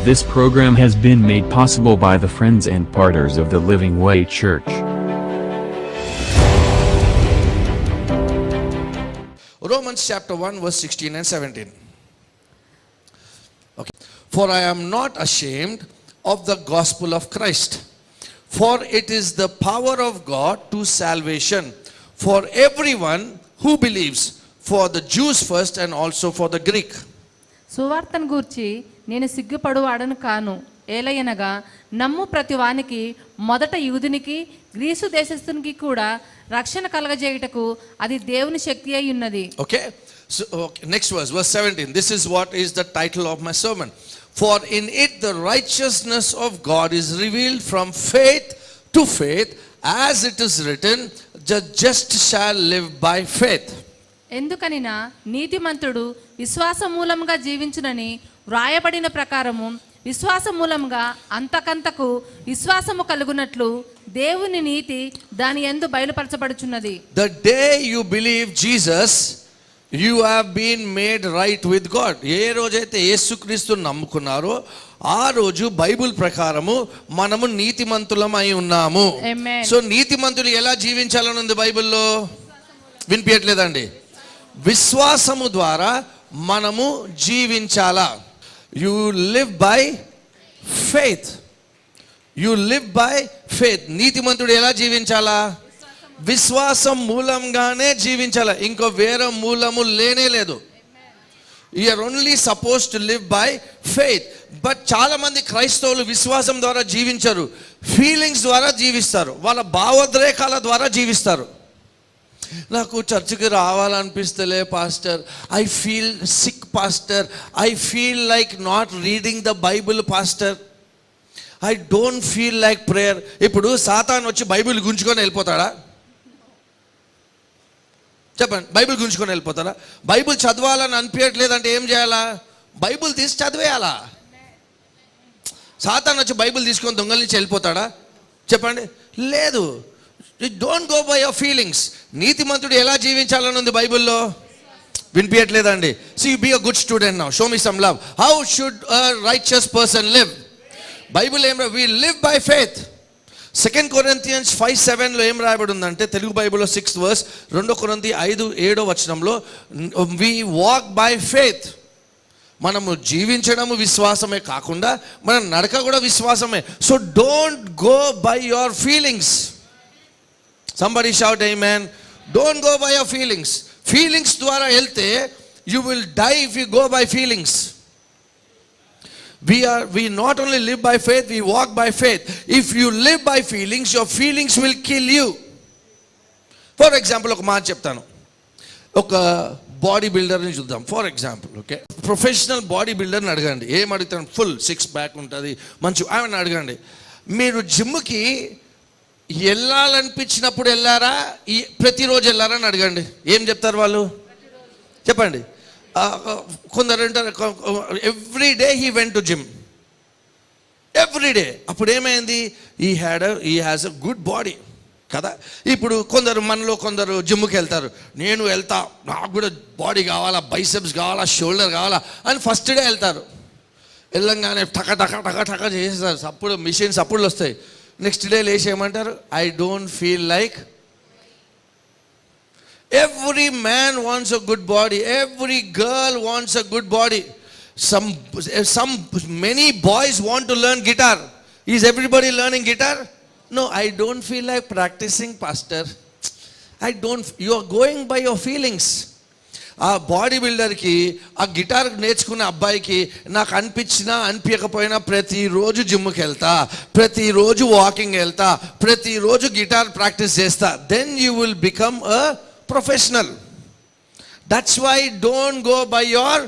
This program has been made possible by the friends and partners of the Living Way Church. Romans chapter 1 verse 16 and 17. Okay. For I am not ashamed of the gospel of Christ, for it is the power of God to salvation for everyone who believes, for the Jews first and also for the Greek. సువార్తను గూర్చి నేను సిగ్గుపడువాడను కాను, ఏలయనగా నమ్ము ప్రతి వానికి, మొదట యూదునికి Greece దేశస్థునికి కూడా రక్షణ కలగజేయుటకు అది దేవుని శక్తి అయి ఉన్నది. Okay, so next verse 17. This is what is the title of my sermon. For in it the righteousness of God is revealed from faith to faith, as it is written, the just shall live by faith. ఎందుకనినా నీతిమంతుడు విశ్వాస మూలంగా జీవించునని వ్రాయబడిన ప్రకారము విశ్వాస మూలంగా అంతకంతకు విశ్వాసము కలుగునట్లు దేవుని నీతి దాని యందు బయలుపరచబడుచున్నది. The day you believe Jesus, you have been made right with God. ఏ రోజైతే యేసుక్రీస్తుని నమ్ముకున్నారో ఆ రోజు బైబిల్ ప్రకారము మనము నీతిమంతులమై ఉన్నాము. సో నీతిమంతులు ఎలా జీవించాలని ఉంది బైబిల్లో? వినిపించట్లేదండి? విశ్వాసము ద్వారా మనము జీవించాలా. You live by faith. You live by faith. నీతిమంతుడు ఎలా జీవించాలా? విశ్వాసం మూలంగానే జీవించాలా. ఇంకో వేరే మూలము లేనే లేదు. You are only suppose to live by faith. But చాలా మంది క్రైస్తవులు విశ్వాసం ద్వారా జీవించరు, ఫీలింగ్స్ ద్వారా జీవిస్తారు, వాళ్ళ భావోద్రేకాల ద్వారా జీవిస్తారు. నాకు చర్చికి రావాలనిపిస్తలే pastor, I feel sick pastor, I feel like not reading the Bible pastor, I don't feel like prayer. ఇప్పుడు సాతాను వచ్చి బైబిల్ గుంజుకొని వెళ్ళిపోతాడా? చెప్పండి, బైబిల్ గుంజుకొని వెళ్ళిపోతారా? బైబిల్ చదవాలని అనిపించట్లేదంటే ఏం చేయాలా? బైబిల్ తీసి చదివేయాలా? సాతాను వచ్చి బైబిల్ తీసుకొని దొంగల నుంచి వెళ్ళిపోతాడా? చెప్పండి, లేదు. Don't go by your feelings. నీతిమంతుడు ఎలా జీవించాలని ఉంది బైబిల్లో? వినిపించట్లేదండి? So you be a good student now. Show me some love. How should a righteous person live? Bible ఏం we live by faith. 2 Corinthians 5:7 ఏం రాయబడి ఉందంటే, తెలుగు బైబిల్లో 6th verse, 2 Corinthians 5:7 we walk by faith. మనము జీవించడము విశ్వాసమే కాకుండా మన నడక కూడా విశ్వాసమే. So don't go by your feelings. Somebody shout amen. Don't go by your feelings. Feelings ద్వారా వెళ్తే you will die if you go by feelings. We not only live by faith, we walk by faith. If you live by feelings, your feelings will kill you. For example, ఒక మాట చెప్తాను. ఒక body బిల్డర్ని చూద్దాం. For example, okay, professional body బిల్డర్ని అడగండి. ఏం అడుగుతాను? ఫుల్ 6 ప్యాక్ ఉంటుంది, మంచి ఆమెను అడగండి, మీరు జిమ్కి వెళ్ళాలనిపించినప్పుడు వెళ్ళారా, ప్రతిరోజు వెళ్ళారా అని అడగండి. ఏం చెప్తారు వాళ్ళు? చెప్పండి. కొందరు అంటారు every day he went to gym, every day. అప్పుడు ఏమైంది? He has a good body కదా. ఇప్పుడు మనలో కొందరు జిమ్కి వెళ్తారు, నేను వెళ్తా, నాకు కూడా బాడీ కావాలా, బైసెప్స్ కావాలా, షోల్డర్ కావాలా అని ఫస్ట్ డే వెళ్తారు. వెళ్ళంగానే టక టక టక టక చేసేస్తారు. అప్పుడు మిషన్స్ అప్పుడు వస్తాయి. నెక్స్ట్ డే లేచి ఏమంటారు? I don't feel like. Every man wants a good body, every girl wants a good body. some many boys want to learn guitar. Is everybody learning guitar? No, I don't feel like practicing, pastor. You are going by your feelings. ఆ body బిల్డర్కి, ఆ guitar నేర్చుకునే అబ్బాయికి, నాకు అనిపించినా అనిపించకపోయినా ప్రతిరోజు జిమ్కి వెళ్తా, ప్రతిరోజు వాకింగ్ వెళ్తా, ప్రతిరోజు గిటార్ ప్రాక్టీస్ చేస్తా. Then you will become a professional. That's why don't go by your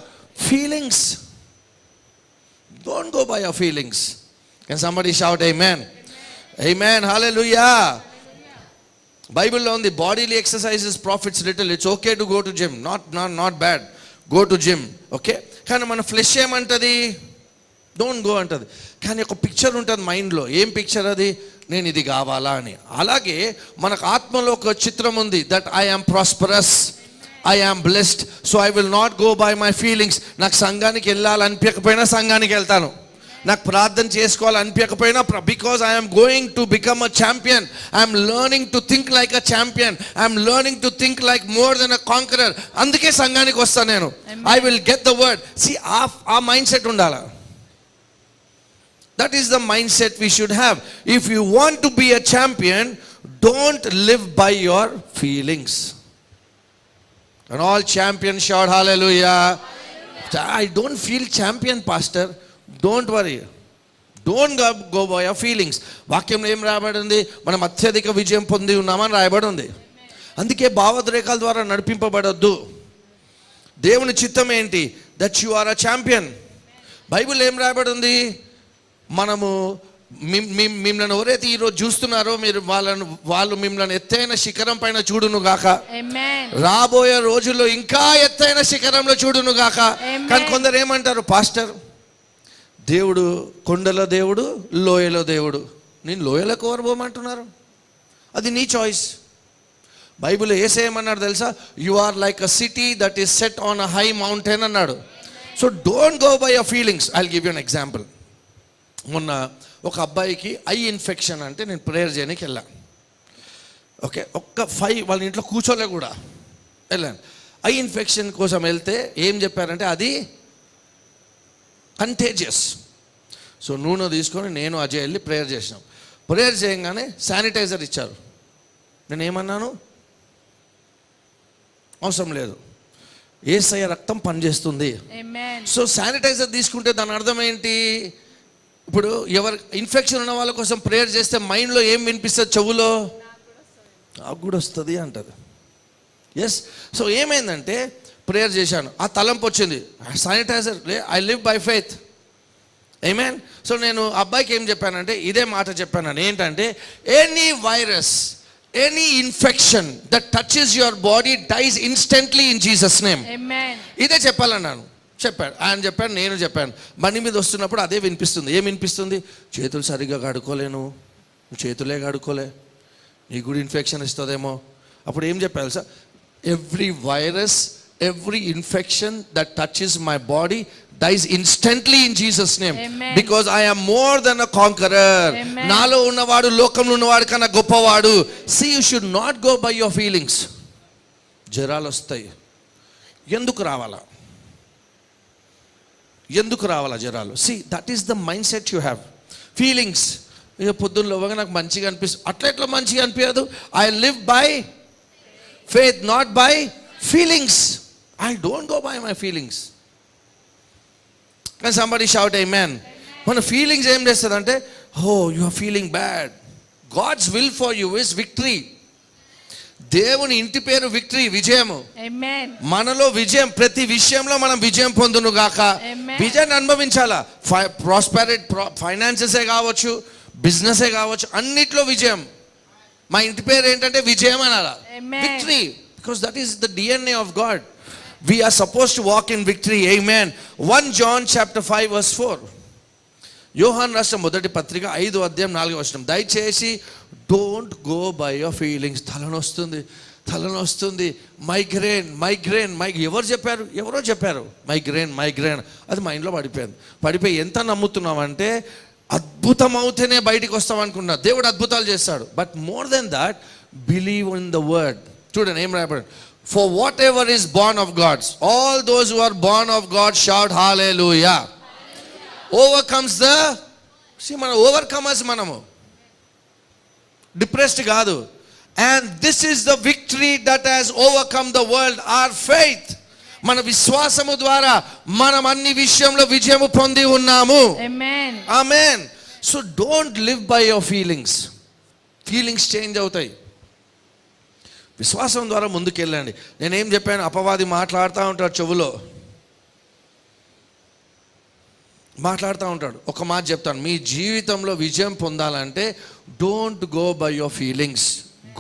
feelings. Don't go by your feelings. Can somebody shout amen? Amen, hallelujah. బైబిల్లో ఉంది, bodily exercises profits little, it's okay to go to gym, not bad, go to gym, okay. కానీ మన flesh ఏమంటుంది? Don't go అంటుంది. కానీ ఒక picture ఉంటుంది మైండ్లో. ఏం పిక్చర్ అది? నేను ఇది కావాలా అని. అలాగే మనకు ఆత్మలో ఒక చిత్రం ఉంది, that I am prosperous, I am blessed, so I will not go by my feelings. నాకు సంఘానికి వెళ్ళాలనిపించకపోయినా సంఘానికి వెళ్తాను, నాకు ప్రార్థన చేసుకోవాలి అనిపించకపోయినా because I'm going to become a champion, I'm learning to think like a champion, I'm learning to think like more than a conqueror. అందుకే సంఘానికి వస్తాను నేను. I will get the word. See ఆ మైండ్ సెట్ ఉండాలి. That is the mind set we should have. If you want to be a champion, don't live by your feelings. And all champions shout hallelujah. I don't feel champion, pastor. Don't worry. Don't go by your feelings. వాక్యంలో ఏం రాయబడి ఉంది? మనం అత్యధిక విజయం పొంది ఉన్నామని రాయబడి ఉంది. అందుకే భావోద్రేకాల ద్వారా నడిపింపబడొద్దు. దేవుని చిత్తం ఏంటి? That you are a champion. Bible ఏం రాయబడి ఉంది? మనము మిమ్మల్ని ఎవరైతే ఈరోజు చూస్తున్నారో మీరు వాళ్ళు మిమ్మల్ని ఎత్తైన శిఖరం పైన చూడును గాక. రాబోయే రోజుల్లో ఇంకా ఎత్తైన శిఖరంలో చూడును గాక. కానీ కొందరు ఏమంటారు, పాస్టర్ దేవుడు కొండల దేవుడు, లోయలో దేవుడు. నేను లోయలకు ఎవరు పోమంటున్నారు? అది నీ చాయిస్. బైబిల్ ఏసేయమన్నాడు తెలుసా? You are like a city that is set on a high mountain అన్నాడు. So don't go by your feelings. I will give you an example. మొన్న ఒక అబ్బాయికి ఐ ఇన్ఫెక్షన్ అంటే నేను ప్రేయర్ చేయడానికి వెళ్ళా. ఓకే, ఒక్క 5 వాళ్ళ ఇంట్లో కూర్చోలే కూడా వెళ్ళాను. ఐ ఇన్ఫెక్షన్ కోసం వెళ్తే ఏం చెప్పారంటే అది కంటేజియస్. సో నూనె తీసుకొని నేను అజయ్ వెళ్ళి ప్రేయర్ చేసినాం. ప్రేయర్ చేయగానే శానిటైజర్ ఇచ్చారు. నేను ఏమన్నాను? అవసరం లేదు, యేసయ్య రక్తం పనిచేస్తుంది. సో శానిటైజర్ తీసుకుంటే దాని అర్థం ఏంటి? ఇప్పుడు ఎవరు ఇన్ఫెక్షన్ ఉన్న వాళ్ళ కోసం ప్రేయర్ చేస్తే మైండ్లో ఏం వినిపిస్తుంది? చెవులో నాకు కూడా వస్తుంది అంటది. ఎస్. సో ఏమైందంటే ప్రేయర్ చేశాను, ఆ తలంపు వచ్చింది, sanitizer I live by faith. Amen. So నేను అబ్బాయికి ఏం చెప్పానంటే ఇదే మాట చెప్పాను. ఏంటంటే any virus, any infection that touches your body dies instantly in Jesus name. ఇదే చెప్పాలన్నాను. చెప్పాడు ఆయన, చెప్పాను, నేను చెప్పాను. బండి మీద వస్తున్నప్పుడు అదే వినిపిస్తుంది. ఏం వినిపిస్తుంది? చేతులు సరిగ్గా కడుక్కోలేను, చేతులే కడుక్కోలే, నీకు కూడా ఇన్ఫెక్షన్ ఇస్తుందేమో. అప్పుడు ఏం చెప్పాలి sir? Every virus, every infection that touches my body dies instantly in Jesus name, because I am more than a conqueror. నాలో ఉన్నవాడు లోకంలో ఉన్నవాడు కన్నా గొప్పవాడు. See you should not go by your feelings. జ్వరాలు వస్తాయి, ఎందుకు రావాలా? ఎందుకు రావాలా జ్వరాలు? See that is the mind set you have. Feelings, ఇక పొద్దున్న లోగా నాకు మంచిగా అనిపిస్తుంది, అట్లా ఎట్లా మంచిగా అనిపించదు? I live by faith, not by feelings. I don't go by my feelings. కానీ సంబడి షౌట్ ఆమేన్. మన ఫీలింగ్స్ ఏం చేస్తుందంటే, oh you are feeling bad. God's will for you is victory. దేవుని ఇంటి పేరు విక్టరీ, విజయము. మనలో విజయం, ప్రతి విషయంలో మనం విజయం పొందును గాక. విజయాన్ని అనుభవించాలా. ప్రాస్పెరిటీ, ఫైనాన్సెసే కావచ్చు, బిజినెసే కావచ్చు, అన్నిట్లో విజయం. మా ఇంటి పేరు ఏంటంటే విజయం అనాలా, victory. Because that is the DNA of God. We are supposed to walk in victory. Amen. 1 John chapter 5 verse 4. యోహాను రాసిన మొదటి పత్రిక 5వ అధ్యాయం 4వ వచనం. దయచేసి don't go by your feelings. తలనొస్తుంది, మైగ్రేన్. ఎవరు చెప్పారు? ఎవరో చెప్పారు మైగ్రేన్. అది మైండ్లో పడిపోయి ఎంత నమ్ముతున్నామంటే అద్భుతం అవుతేనే బయటికి వస్తాం అనుకున్నా. దేవుడు అద్భుతాలు చేస్తాడు. But more than that, believe in the word. చూడండి ఏం రాయబడి, for whatever is born of God, all those who are born of God shout hallelujah. Overcomes the, see మన overcomers, మనము depressed కాదు. And this is the victory that has overcome the world, our faith. మన విశ్వాసము ద్వారా మనం అన్ని విషయంలో విజయము పొంది ఉన్నాము. Amen. Amen. So don't live by your feelings. Feelings change అవుతాయి. విశ్వాసం ద్వారా ముందుకెళ్ళండి. నేనేం చెప్పాను? అపవాది మాట్లాడుతూ ఉంటాడు, చెవులో మాట్లాడుతూ ఉంటాడు. ఒక మాట చెప్తాను, మీ జీవితంలో విజయం పొందాలంటే don't go by your feelings,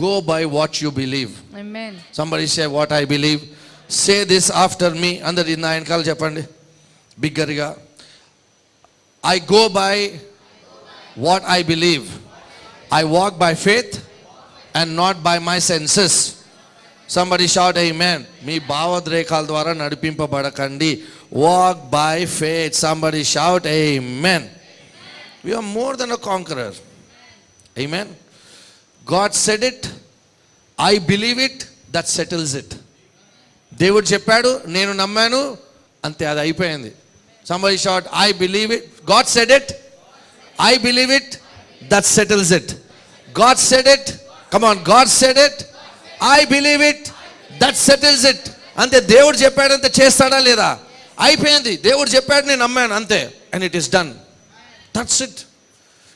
go by what you believe. Amen. Somebody say what I believe. Say this after me. అందరు నా వెనకాల చెప్పండి బిగ్గరగా. I go by what I believe. I walk by faith and not by my senses. Somebody shout amen. మీ భావోద్రేకాల ద్వారా నడిపింపబడకండి. Walk by faith. Somebody shout amen. We are more than a conqueror. Amen. God said it, I believe it, that settles it. దేవుడు చెప్పాడు, నేను నమ్మాను, అంతే, అది అయిపోయింది. Somebody shout, I believe it. God said it, I believe it, that settles it. God said it. Come on, God said it, I believe it, that settles it. అంతే, దేవుడు చెప్పాడు అంతే, చేస్తాడా లేదా, అయిపోయింది. దేవుడు చెప్పాడు, నేను నమ్మాను, అంతే, and it is done. That's it.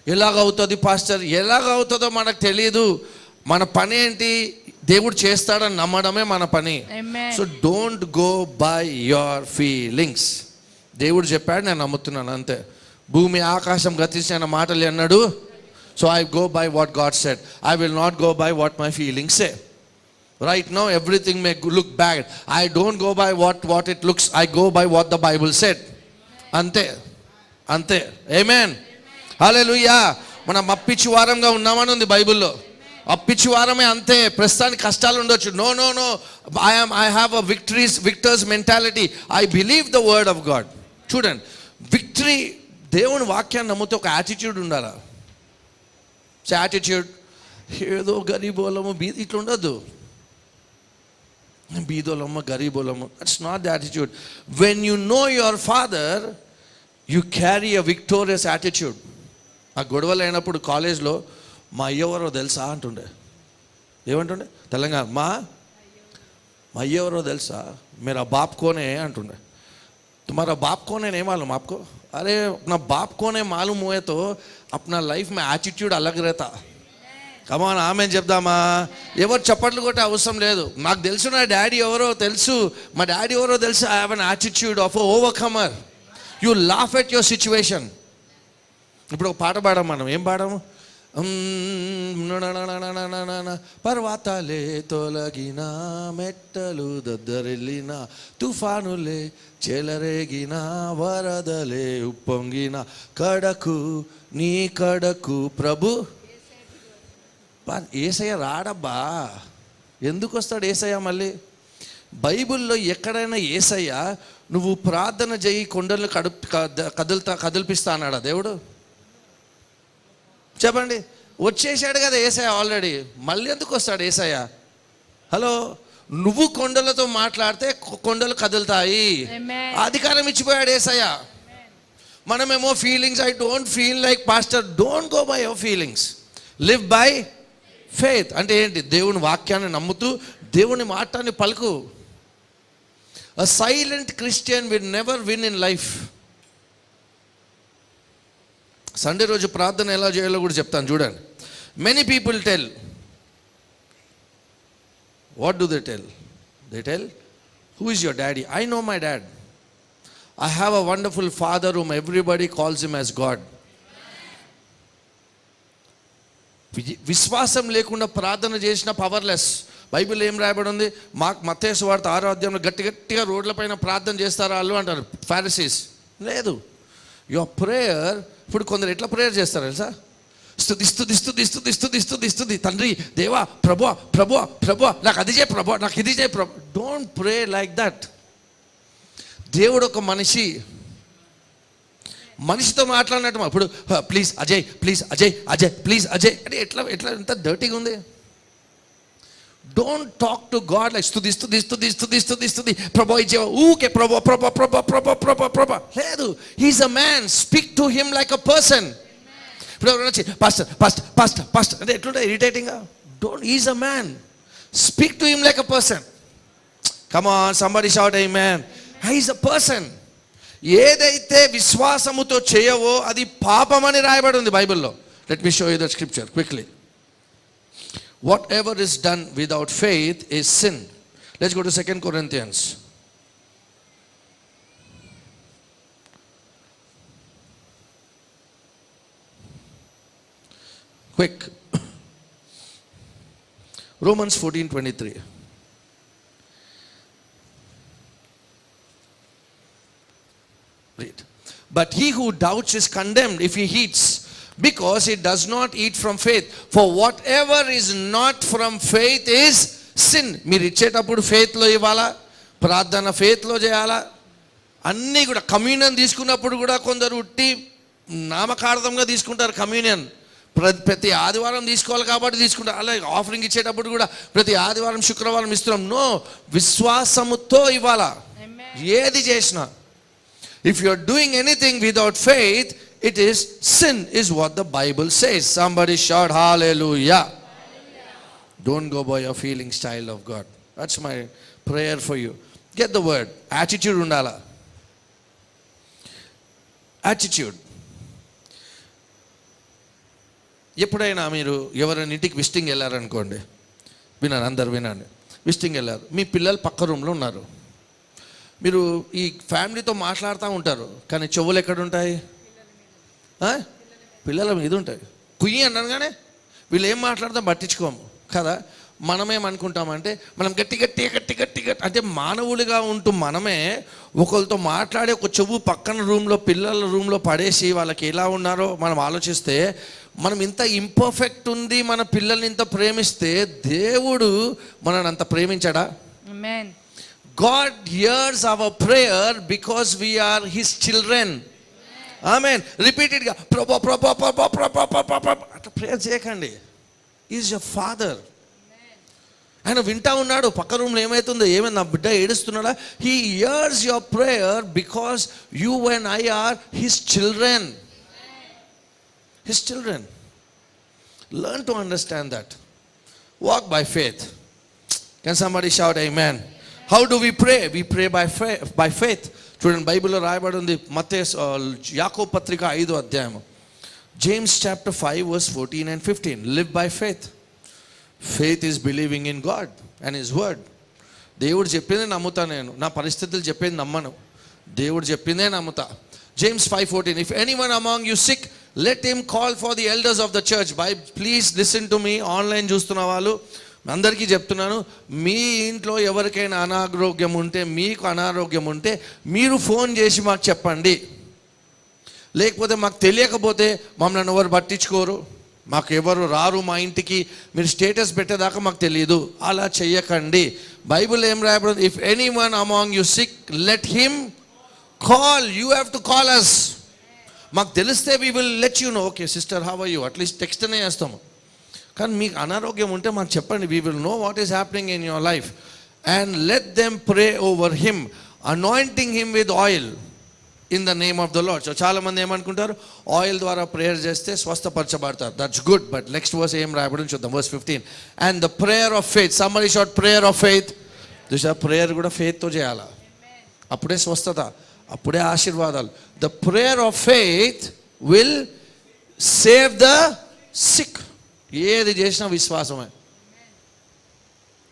ఎలాగవుతుంది పాస్టర్, ఎలాగవుతుందో మనకు తెలియదు. మన పని ఏంటి, దేవుడు చేస్తాడని నమ్మడమే మన పని. So don't go by your feelings. దేవుడు చెప్పాడు, నేను నమ్ముతున్నాను, అంతే. భూమి ఆకాశం గతించిన మాటలు అన్నాడు. So I go by what God said. I will not go by what my feelings say. Right now everything may look bad. I don't go by what it looks. I go by what the Bible said. Ante. Amen. Hallelujah. మనం అప్పిచ్చి వారంగా ఉన్నామని ఉంది బైబిల్లో. అప్పిచ్చి వారమే, అంతే. ప్రస్తుతానికి కష్టాలు ఉండొచ్చు. No I have a victor's mentality. I believe the word of God. చూడండి, విక్టరీ, దేవుని వాక్యాన్ని నమ్మితే ఒక యాటిట్యూడ్ ఉండాలా. యాటిట్యూడ్ ఏదో గరీబోలము ఇట్లా ఉండదు. బీదోలమ్మ గరీబోలమ్మ, that's not the attitude. When you know your father, you carry a victorious attitude. ఆ గొడవలు అయినప్పుడు కాలేజ్లో మా అయ్యవరో తెలుసా అంటుండే. ఏమంటుండే తెలంగాణ, మా అయ్యవరో తెలుసా, మేరా బాప్ కోనే అంటుండే. तुम्हारा बाप कौन है नहीं मालूम आपको? अरे अपना बाप कौन है मालूम हुए तो अपना लाइफ में एटीट्यूड अलग रहता. కమాన్, ఆమె చెప్దామా? ఎవరు చప్పట్లు కొట్టే అవసరం లేదు. నాకు తెలుసు నా డాడీ ఎవరో తెలుసు, మా డాడీ ఎవరో తెలుసు. I have an attitude of overcomer. You laugh at your situation. ఇప్పుడు ఒక పాట పాడాం మనం. ఏం పాడాము? పర్వతాలే తొలగిన, మెట్టలు దద్దరిల్లిన, తుఫానులే చెలరేగిన, వరదలే ఉప్పొంగిన, కడకు నీ కడకు ప్రభు. ఏసయ్య రాడబ్బా. ఎందుకు వస్తాడు ఏసయ్య? మళ్ళీ బైబిల్లో ఎక్కడైనా ఏసయ్య నువ్వు ప్రార్థన చేయి కొండలు కదిలిపిస్తా అన్నాడా దేవుడు? చెప్పండి. వచ్చేసాడు కదా ఏసయ్య ఆల్రెడీ. మళ్ళీ ఎందుకు వస్తాడు ఏసయ్య? హలో, నువ్వు కొండలతో మాట్లాడితే కొండలు కదులుతాయి. అధికారం ఇచ్చిపోయాడు ఏసయ్య. మనమేమో feelings, I don't feel like pastor. Don't go by your feelings, live by faith. అంటే ఏంటి? దేవుని వాక్యాన్ని నమ్ముతూ దేవుని మాటని పలుకు. అ silent Christian will never win in life. Sunday రోజు ప్రార్థన ఎలా చేయాలో కూడా చెప్తాను చూడండి. Many people tell, what do they tell? They tell, who is your daddy? I know my dad. I have a wonderful father whom everybody calls him as God. విశ్వాసం లేకుండా ప్రార్థన చేసిన పవర్లెస్. బైబిల్ ఏం రాయబడి ఉంది? మత్తయి సువార్త 6వ అధ్యాయంలో గట్టిగా రోడ్లపైన ప్రార్థన చేస్తారు వాళ్ళు అంటారు ఫారిసీస్. లేదు. యువర్ ప్రేయర్, ఇప్పుడు కొందరు ఎట్లా ప్రేయర్ చేస్తారు తెలుసా? స్తుతి తండ్రి, దేవా, ప్రభు నాకు అది చేయి, ప్రభు నాకు ఇది చేయి, ప్రభు. Don't pray like that. దేవుడు ఒక మనిషితో మాట్లాడినట్టు. ఇప్పుడు please Ajay, please Ajay, please Ajay అంటే ఎట్లా ఎంత డర్టీగా ఉంది. Don't talk to God like స్తుతి ప్రభు ఇచ్చే ఊకే ప్రభు. లేదు. He is a man. Speak to him like a person. ఇప్పుడు ఎవరైనా వచ్చి పాస్టర్ అంటే ఎట్లుంటే ఇరిటేటింగ్గా. Don't, he is a man. Speak to him like a person. Come on, somebody shout amen. He is a person. ఏదైతే విశ్వాసముతో చేయవో అది పాపమని రాయబడి ఉంది బైబిల్లో. Let me show you the scripture quickly. Whatever is done without faith is sin. Let's go to 2 Corinthians. Quick. Romans 14:23. Read. But he who doubts is condemned if he eats, because he does not eat from faith. For whatever is not from faith is sin. మీరు ఇచ్చేటప్పుడు ఫెయిత్లో ఇవ్వాలా, ప్రార్థన ఫెయిత్లో చేయాలా, అన్నీ కూడా. Communion తీసుకున్నప్పుడు కూడా కొందరు ఉట్టి నామకార్థంగా తీసుకుంటారు కమ్యూనియన్. ప్రతి ఆదివారం తీసుకోవాలి కాబట్టి తీసుకుంటారు. అలాగే ఆఫరింగ్ ఇచ్చేటప్పుడు కూడా ప్రతి ఆదివారం శుక్రవారం ఇస్తున్నాం. నో, విశ్వాసముతో ఇవ్వాలా ఏది చేసినా. If you are doing anything without faith, it is sin, is what the Bible says. Somebody shout hallelujah. Don't go by your feeling style of God. That's my prayer for you. Get the word. Attitude undala. Attitude. ఎప్పుడైనా మీరు ఎవరైనా ఇంటికి visiting వెళ్ళారనుకోండి, వినండి, అందరు వినండి. Visiting వెళ్ళారు, మీ పిల్లలు పక్క రూమ్లో ఉన్నారు. మీరు ఈ ఫ్యామిలీతో మాట్లాడుతూ ఉంటారు, కానీ చెవులు ఎక్కడ ఉంటాయి? పిల్లల మీద ఉంటాయి. కుయ్యి అనగానే వీళ్ళు ఏం మాట్లాడతాం పట్టించుకోము కదా. మనమేమనుకుంటామంటే మనం గట్టి అంటే మానవులుగా ఉంటూ మనమే ఒకరితో మాట్లాడి ఒక చెవు పక్కన రూమ్లో పిల్లల రూమ్లో పడేసి వాళ్ళకి ఎలా ఉన్నారో మనం ఆలోచిస్తే, మనం ఇంత ఇంపర్ఫెక్ట్ ఉంది, మన పిల్లల్ని ఇంత ప్రేమిస్తే దేవుడు మనల్ని అంత ప్రేమించాడా? ఆమేన్. God hears our prayer because we are his children. ఆమేన్. రిపీటెడ్గా అట్లా ప్రేయర్ చేయకండి. Is your father. ఆయన వింటా ఉన్నాడు. పక్క రూమ్లో ఏమవుతుందో, ఏమైంది, నా బిడ్డ ఏడుస్తున్నాడా? He hears your prayer because you and I are his children. His children. Learn to understand that. Walk by faith. Can somebody shout amen? How do we pray? We pray by faith. చూడండి, బైబిల్లో రాయబడి ఉంది, యాకోబు పత్రిక 5వ అధ్యాయము, James chapter 5 verse 14 and 15. Live by faith. Faith is believing in God and his word. దేవుడు చెప్పిందే నమ్ముతా నేను, నా పరిస్థితులు చెప్పింది నమ్మను, దేవుడు చెప్పిందే నమ్ముతా. James 5:14. If anyone among you sick, let him call for the elders of the church. Please listen to me. Online చూస్తున్న వాళ్ళు అందరికీ చెప్తున్నాను, మీ ఇంట్లో ఎవరికైనా అనారోగ్యం ఉంటే, మీకు అనారోగ్యం ఉంటే మీరు ఫోన్ చేసి మాకు చెప్పండి. లేకపోతే మాకు తెలియకపోతే మమ్మల్ని ఎవరు పట్టించుకోరు, మాకు ఎవరు రారు మా ఇంటికి, మీరు స్టేటస్ పెట్టేదాకా మాకు తెలియదు. అలా చెయ్యకండి. బైబిల్ ఏం రాయబడింది? If anyone among you sick, let him call. You have to call us. మాకు తెలిస్తే we will let you know. Okay sister, how are you? At least text అనే చేస్తాము. కానీ మీకు అనారోగ్యం ఉంటే మాకు చెప్పండి. We will know what is happening in your life. And let them pray over him, anointing him with oil in the name of the Lord. So చాలామంది ఏమనుకుంటారు, ఆయిల్ ద్వారా ప్రేయర్ చేస్తే స్వస్థపరచబడతారు. That's good. But next verse ఏం రాయబడింది చూద్దాం. verse 15. And the prayer of faith. Somebody shout prayer of faith. చూసా, prayer కూడా ఫెయిత్తో చేయాలా. అప్పుడే స్వస్థత, అప్పుడే ఆశీర్వాదాలు. The prayer of faith will save the sick. ఏది చేసినా విశ్వాసమే.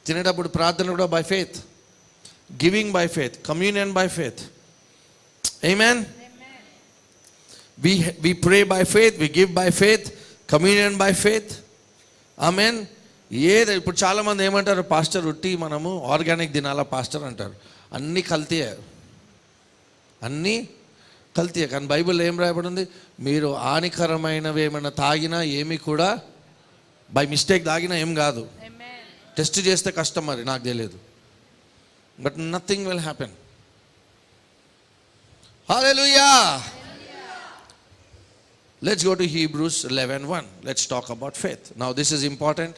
తినేటప్పుడు ప్రార్థన కూడా by faith, giving by faith, communion by faith. Amen. we pray by faith, we give by faith, communion by faith. ఆమేన్. ఏది ఇప్పుడు చాలామంది ఏమంటారు, పాస్టర్ ఉట్టి మనము ఆర్గానిక్ తినాలా పాస్టర్ అంటారు. అన్నీ కల్తీయే, అన్నీ కల్తీయే. కానీ బైబిల్లో ఏం రాయబడింది? మీరు హానికరమైనవి ఏమైనా తాగినా ఏమీ కూడా బై మిస్టేక్ తాగినా ఏం కాదు. టెస్ట్ చేస్తే కష్టం, మరి నాకు తెలియదు. But nothing will happen. Hallelujah. Let's go to Hebrews 11:1. Let's talk about faith. Now this is important.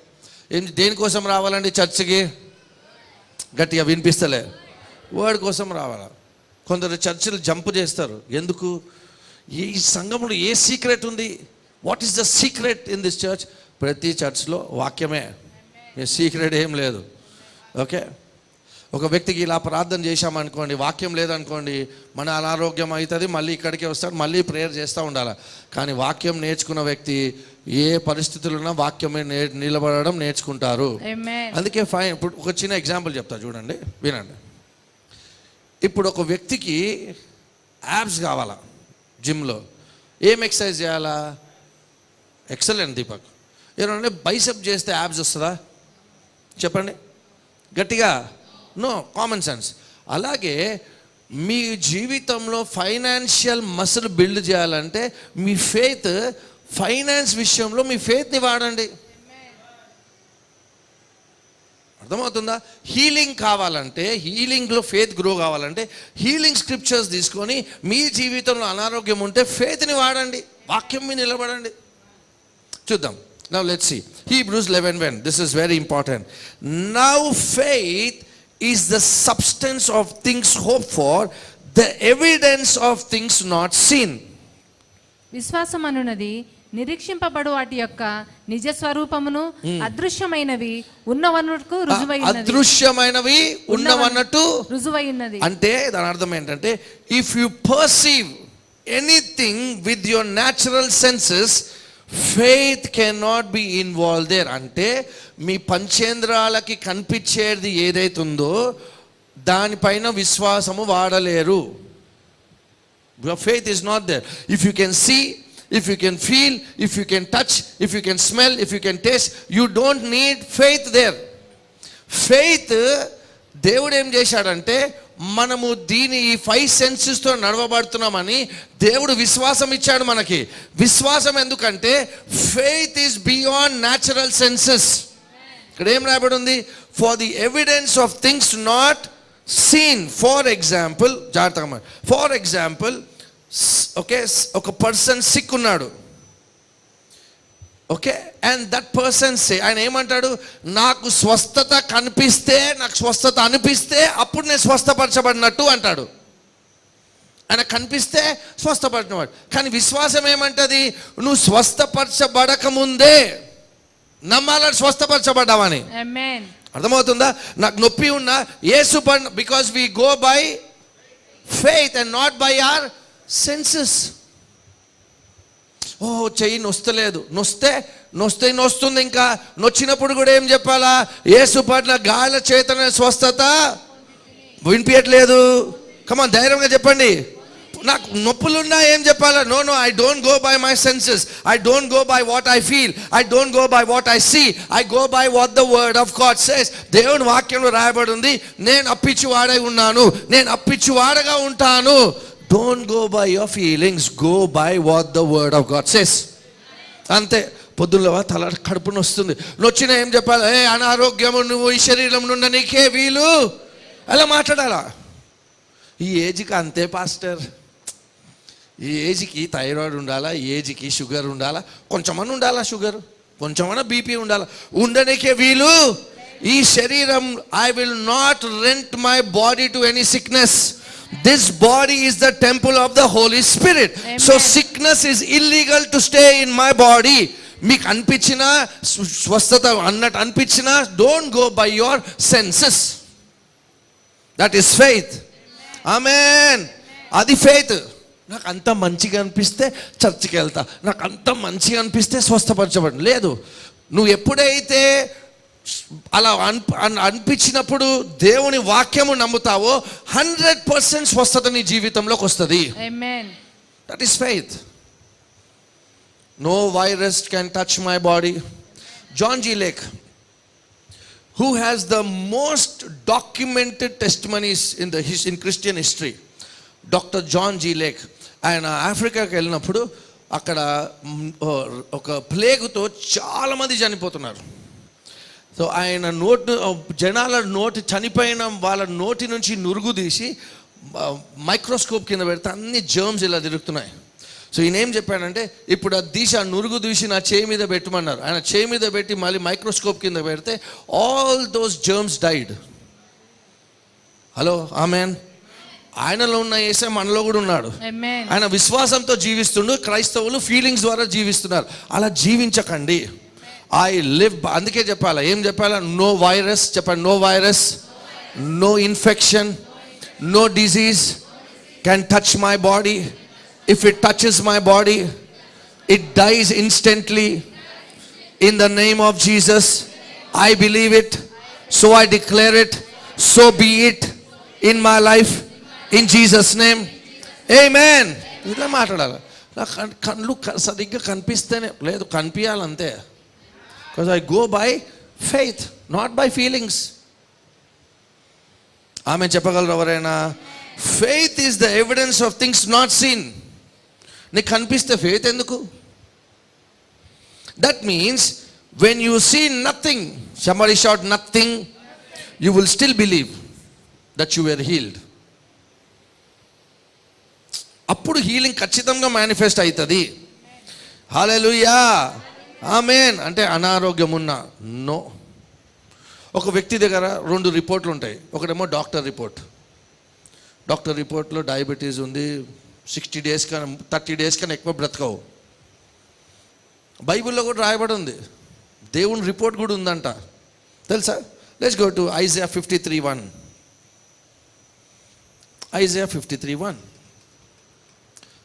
దేనికోసం రావాలండి చర్చికి? గట్టిగా వినిపిస్తలే. వర్డ్ కోసం రావాలా. కొందరు చర్చిలు జంప్ చేస్తారు. ఎందుకు? ఈ సంఘంలో ఏ సీక్రెట్ ఉంది? What is the secret in this church? ప్రతి చర్చ్లో వాక్యమే, సీక్రెట్ ఏం లేదు. ఓకే, ఒక వ్యక్తికి ఇలా ప్రార్థన చేశామనుకోండి, వాక్యం లేదనుకోండి, మన అనారోగ్యం అవుతుంది, మళ్ళీ ఇక్కడికే వస్తాడు, మళ్ళీ ప్రేయర్ చేస్తూ ఉండాలి. కానీ వాక్యం నేర్చుకున్న వ్యక్తి ఏ పరిస్థితుల్లో వాక్యమే నిలబడడం నేర్చుకుంటారు. అందుకే ఫైన్. ఇప్పుడు ఒక చిన్న ఎగ్జాంపుల్ చెప్తా, చూడండి, వినండి. ఇప్పుడు ఒక వ్యక్తికి యాబ్స్ కావాలా, జిమ్లో ఏం ఎక్సర్సైజ్ చేయాలా? ఎక్సలెంట్ దీపక్. ఏమంటే బైసెప్ చేస్తే యాబ్స్ వస్తుందా? చెప్పండి గట్టిగా. No, common sense. అలాగే మీ జీవితంలో ఫైనాన్షియల్ మసిల్ బిల్డ్ చేయాలంటే మీ ఫెయిత్, ఫైనాన్స్ విషయంలో మీ ఫెయిత్ని వాడండి. అర్థమవుతుందా? హీలింగ్ కావాలంటే, హీలింగ్లో ఫెయిత్ గ్రో కావాలంటే హీలింగ్ స్క్రిప్చర్స్ తీసుకొని మీ జీవితంలో అనారోగ్యం ఉంటే ఫెయిత్ని వాడండి, వాక్యం మీద నిలబడండి. చూద్దాం. Now let's see. Hebrews 11:1. This is very important. Now faith is the substance of things hoped for, the evidence of things not seen. విశ్వాసం అనున్నది నిరీక్షింపబడు వాటి యొక్క నిజ స్వరూపమును, అదృశ్యమైనవి ఉన్నవన్నట్టు రుజువైనది. అదృశ్యమైనవి ఉన్నవన్నట్టు రుజువైనది అంటే దాని అర్థం ఏంటంటే, if you perceive anything with your natural senses, faith can not be involve there. అంటే మీ పంచేంద్రాలకి కనిపించేది ఏదైతుందో దానిపైన విశ్వాసము వాడలేరు. Your faith is not there. If you can see, if you can feel, if you can touch, if you can smell, if you can taste, you don't need faith there. Faith, దేవుడు ఏం చేశాడంటే, మనము దీని ఈ 5 సెన్సెస్తో నడవబడుతున్నామని దేవుడు విశ్వాసం ఇచ్చాడు మనకి. విశ్వాసం ఎందుకంటే faith is beyond natural senses. ఇక్కడ ఏం రాయబడి ఉంది? For the evidence of things not seen. For example, జాగ్రత్తగా, ఫర్ ఎగ్జాంపుల్, ఓకే, ఒక పర్సన్ సిక్ ఉన్నాడు, okay, and that person say, ఆయన ఏమంటాడు? నాకు స్వస్థత కనిపిస్తే, నాకు స్వస్థత అనిపిస్తే అప్పుడు నేను స్వస్థపరచబడినట్టు అంటాడు. ఆయన కనిపిస్తే స్వస్థపడినవాడు. కానీ విశ్వాసం ఏమంటది? నువ్వు స్వస్థపరచబడక ముందే నమ్మాలని స్వస్థపరచబడ్డావని. ఆమేన్. అర్థమవుతుందా? నాకు నొప్పి ఉన్నా యేసు పడిన, because we go by faith and not by our senses. ఓ చెయ్యి నొస్తలేదు, నొస్తుంది, ఇంకా నొచ్చినప్పుడు కూడా ఏం చెప్పాలా? యేసు పడిన గాయాల చేతనే స్వస్థత. వినిపించట్లేదు? కమాన్, ధైర్యంగా చెప్పండి. నాకు నొప్పులున్నా ఏం చెప్పాలా? No, I don't go by my senses, I don't go by what I feel, I don't go by what I see, I go by what the word of God says. దేవుని వాక్యంలో రాయబడి ఉంది, నేను అప్పిచ్చివాడై ఉన్నాను, నేను అప్పిచ్చివాడగా ఉంటాను. Don't go by your feelings, go by what the word of God says. అంతే. పొద్దున్న తల కడుపుని వస్తుంది, నొచ్చిన ఏం చెప్పాలి? అనారోగ్యము నువ్వు ఈ శరీరం నుండి నీకే వీలు, అలా మాట్లాడాలా? ఈ ఏజ్కి అంతే పాస్టర్, ఈ ఏజ్కి థైరాయిడ్ ఉండాలా, ఈ ఏజ్కి షుగర్ ఉండాలా, కొంచెమన్నా ఉండాలా షుగర్, కొంచెమన్నా బీపీ ఉండాలా, ఉండనికే వీలు ఈ శరీరం. I will not rent my body to any sickness. This body is the temple of the Holy Spirit. Amen. So sickness is illegal to stay in my body. మీకు అనిపించినా స్వస్థత అన్నట్టు అనిపించినా, don't go by your senses. That is faith. Amen. అది faith. నాకు అంత మంచిగా అనిపిస్తే చర్చికి వెళ్తా, నాకు అంత మంచిగా అనిపిస్తే స్వస్థపరచబడి లేదు. నువ్వు ఎప్పుడైతే అలా అనిపించినప్పుడు దేవుని వాక్యము నమ్ముతావో 100% స్వస్థత నీ జీవితంలోకి వస్తుంది. Amen. That is faith. No virus can touch my body. John G Lake, who has the most documented testimonies in Christian history, Dr. John G. Lake. ఆయన ఆఫ్రికాకి వెళ్ళినప్పుడు అక్కడ ఒక ప్లేగుతో చాలామంది చనిపోతున్నారు. సో ఆయన జనాల నోటి చనిపోయిన వాళ్ళ నోటి నుంచి నురుగు తీసి మైక్రోస్కోప్ కింద పెడితే అన్ని జర్మ్స్ ఇలా తిరుగుతున్నాయి. సో ఈయన ఏం చెప్పాడంటే, ఇప్పుడు అది తీసి ఆ నురుగు తీసి నా చేయి మీద పెట్టమన్నారు. ఆయన చేయి మీద పెట్టి మళ్ళీ మైక్రోస్కోప్ కింద పెడితే all those germs died. Hello, amen. ఆయనలో ఉన్న యేసే మనలో కూడా ఉన్నాడు. ఆయన విశ్వాసంతో జీవిస్తుండు. క్రైస్తవులు ఫీలింగ్స్ ద్వారా జీవిస్తున్నారు. అలా జీవించకండి. ఐ లివ్, అందుకే చెప్పాలా, ఏం చెప్పాలా? నో వైరస్ చెప్పండి. No virus, no infection, no disease can touch my body. If it touches my body, it dies instantly. In the name of Jesus, I believe it, so I declare it, so be it in my life, in Jesus' name, amen. ఇలా మాట్లాడాలి. కళ్ళు సరిగ్గా కనిపిస్తేనే లేదు, కనిపించాలంతే. Because I go by faith, not by feelings. ఆమె చెప్పగలరు ఎవరైనా? Faith is the evidence of things not seen. నీకు కనిపిస్తే ఫెయిత్ ఎందుకు? That means when you see nothing, somebody shout nothing. you will still believe that you were healed. అప్పుడు healing ఖచ్చితంగా manifest అవుతుంది. హల్లెలూయా, ఆమేన్. అంటే అనారోగ్యం ఉన్న నో. ఒక వ్యక్తి దగ్గర 2 రిపోర్ట్లు ఉంటాయి. ఒకటేమో డాక్టర్ రిపోర్ట్. డాక్టర్ రిపోర్ట్లో డయాబెటీస్ ఉంది, 60 days కన్నా 30 days కన్నా ఎక్కువ బ్రతకవు. బైబిల్లో కూడా రాయబడి ఉంది, దేవుని రిపోర్ట్ కూడా ఉందంట, తెలుసా? Let's go to Isaiah 53:1. Isaiah 53:1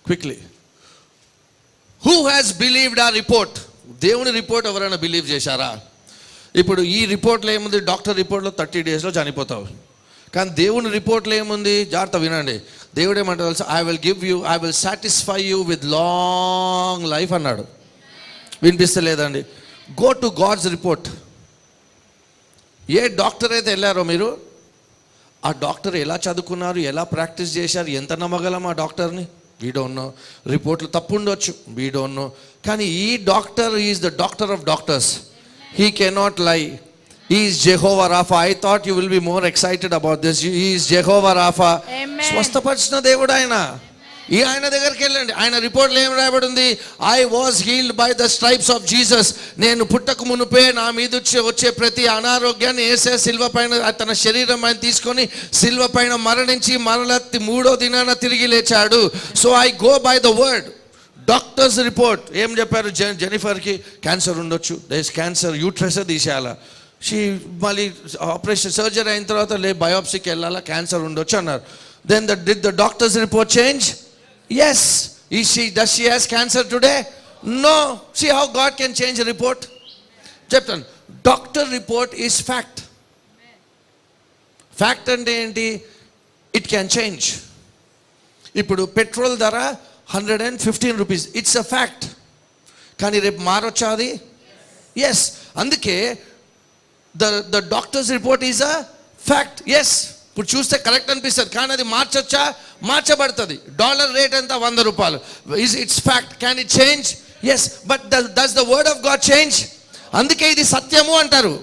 quickly. Who has believed ఆ రిపోర్ట్? దేవుని రిపోర్ట్ ఎవరైనా బిలీవ్ చేశారా? ఇప్పుడు ఈ రిపోర్ట్లో ఏముంది? డాక్టర్ రిపోర్ట్లో 30 daysలో చనిపోతావు. కానీ దేవుని రిపోర్ట్లో ఏముంది? జాగ్రత్త వినండి. దేవుడు ఏమంటారు తెలుసా? I will satisfy you with long life అన్నాడు. వినిపిస్తలేదండి? Go to God's report. ఏ డాక్టర్ అయితే వెళ్ళారో మీరు, ఆ డాక్టర్ ఎలా చదువుకున్నారు, ఎలా ప్రాక్టీస్ చేశారు, ఎంత నమ్మగలం ఆ డాక్టర్ని? We don't know. రిపోర్ట్లు తప్పు ఉండొచ్చు, వీ డోంట్ నో. కానీ ఈ doctor is the doctor of doctors. He cannot లై. He is Jehovah Rapha. I thought you will be more excited about this. He is Jehovah Rapha. స్వస్థపరిచిన దేవుడు ఆయన. ఈ ఆయన దగ్గరికి వెళ్ళండి. ఆయన రిపోర్ట్లో ఏం రాయబడి ఉంది? I was healed by the stripes of Jesus. నేను పుట్టక మునుపే నా మీద వచ్చే ప్రతి అనారోగ్యాన్ని యేసే సిల్వ పైన తన శరీరం ఆయన తీసుకొని సిల్వ పైన మరణించి మరల 3వ దినాన తిరిగి లేచాడు. So I go by the word. Doctors report ఏం చెప్పారు? జెనిఫర్కి క్యాన్సర్ ఉండొచ్చు, క్యాన్సర్, యూట్రస్ తీసేయాలా, మళ్ళీ ఆపరేషన్ సర్జరీ అయిన తర్వాత బయోప్సీకి వెళ్ళాలా, క్యాన్సర్ ఉండొచ్చు అన్నారు. Then did the doctors report change? Yes. Does she has cancer today? No. See how God can change report. చెప్తాను, doctor report is fact. Fact అంటే ఏంటి? It can change. ఇప్పుడు పెట్రోల్ ధర 115 rupees, ఇట్స్ అ ఫ్యాక్ట్. కానీ రేపు మారొచ్చా అది? Yes. అందుకే the doctors report is a fact. Yes. ఇప్పుడు చూస్తే కరెక్ట్ అనిపిస్తుంది, కానీ అది మార్చొచ్చా? మార్చబడుతుంది. డాలర్ రేట్ ఎంత? 100 రూపాయలు. It's fact. Can it change? Yes. But does the word of God change? అందుకే ఇది సత్యము అంటారు.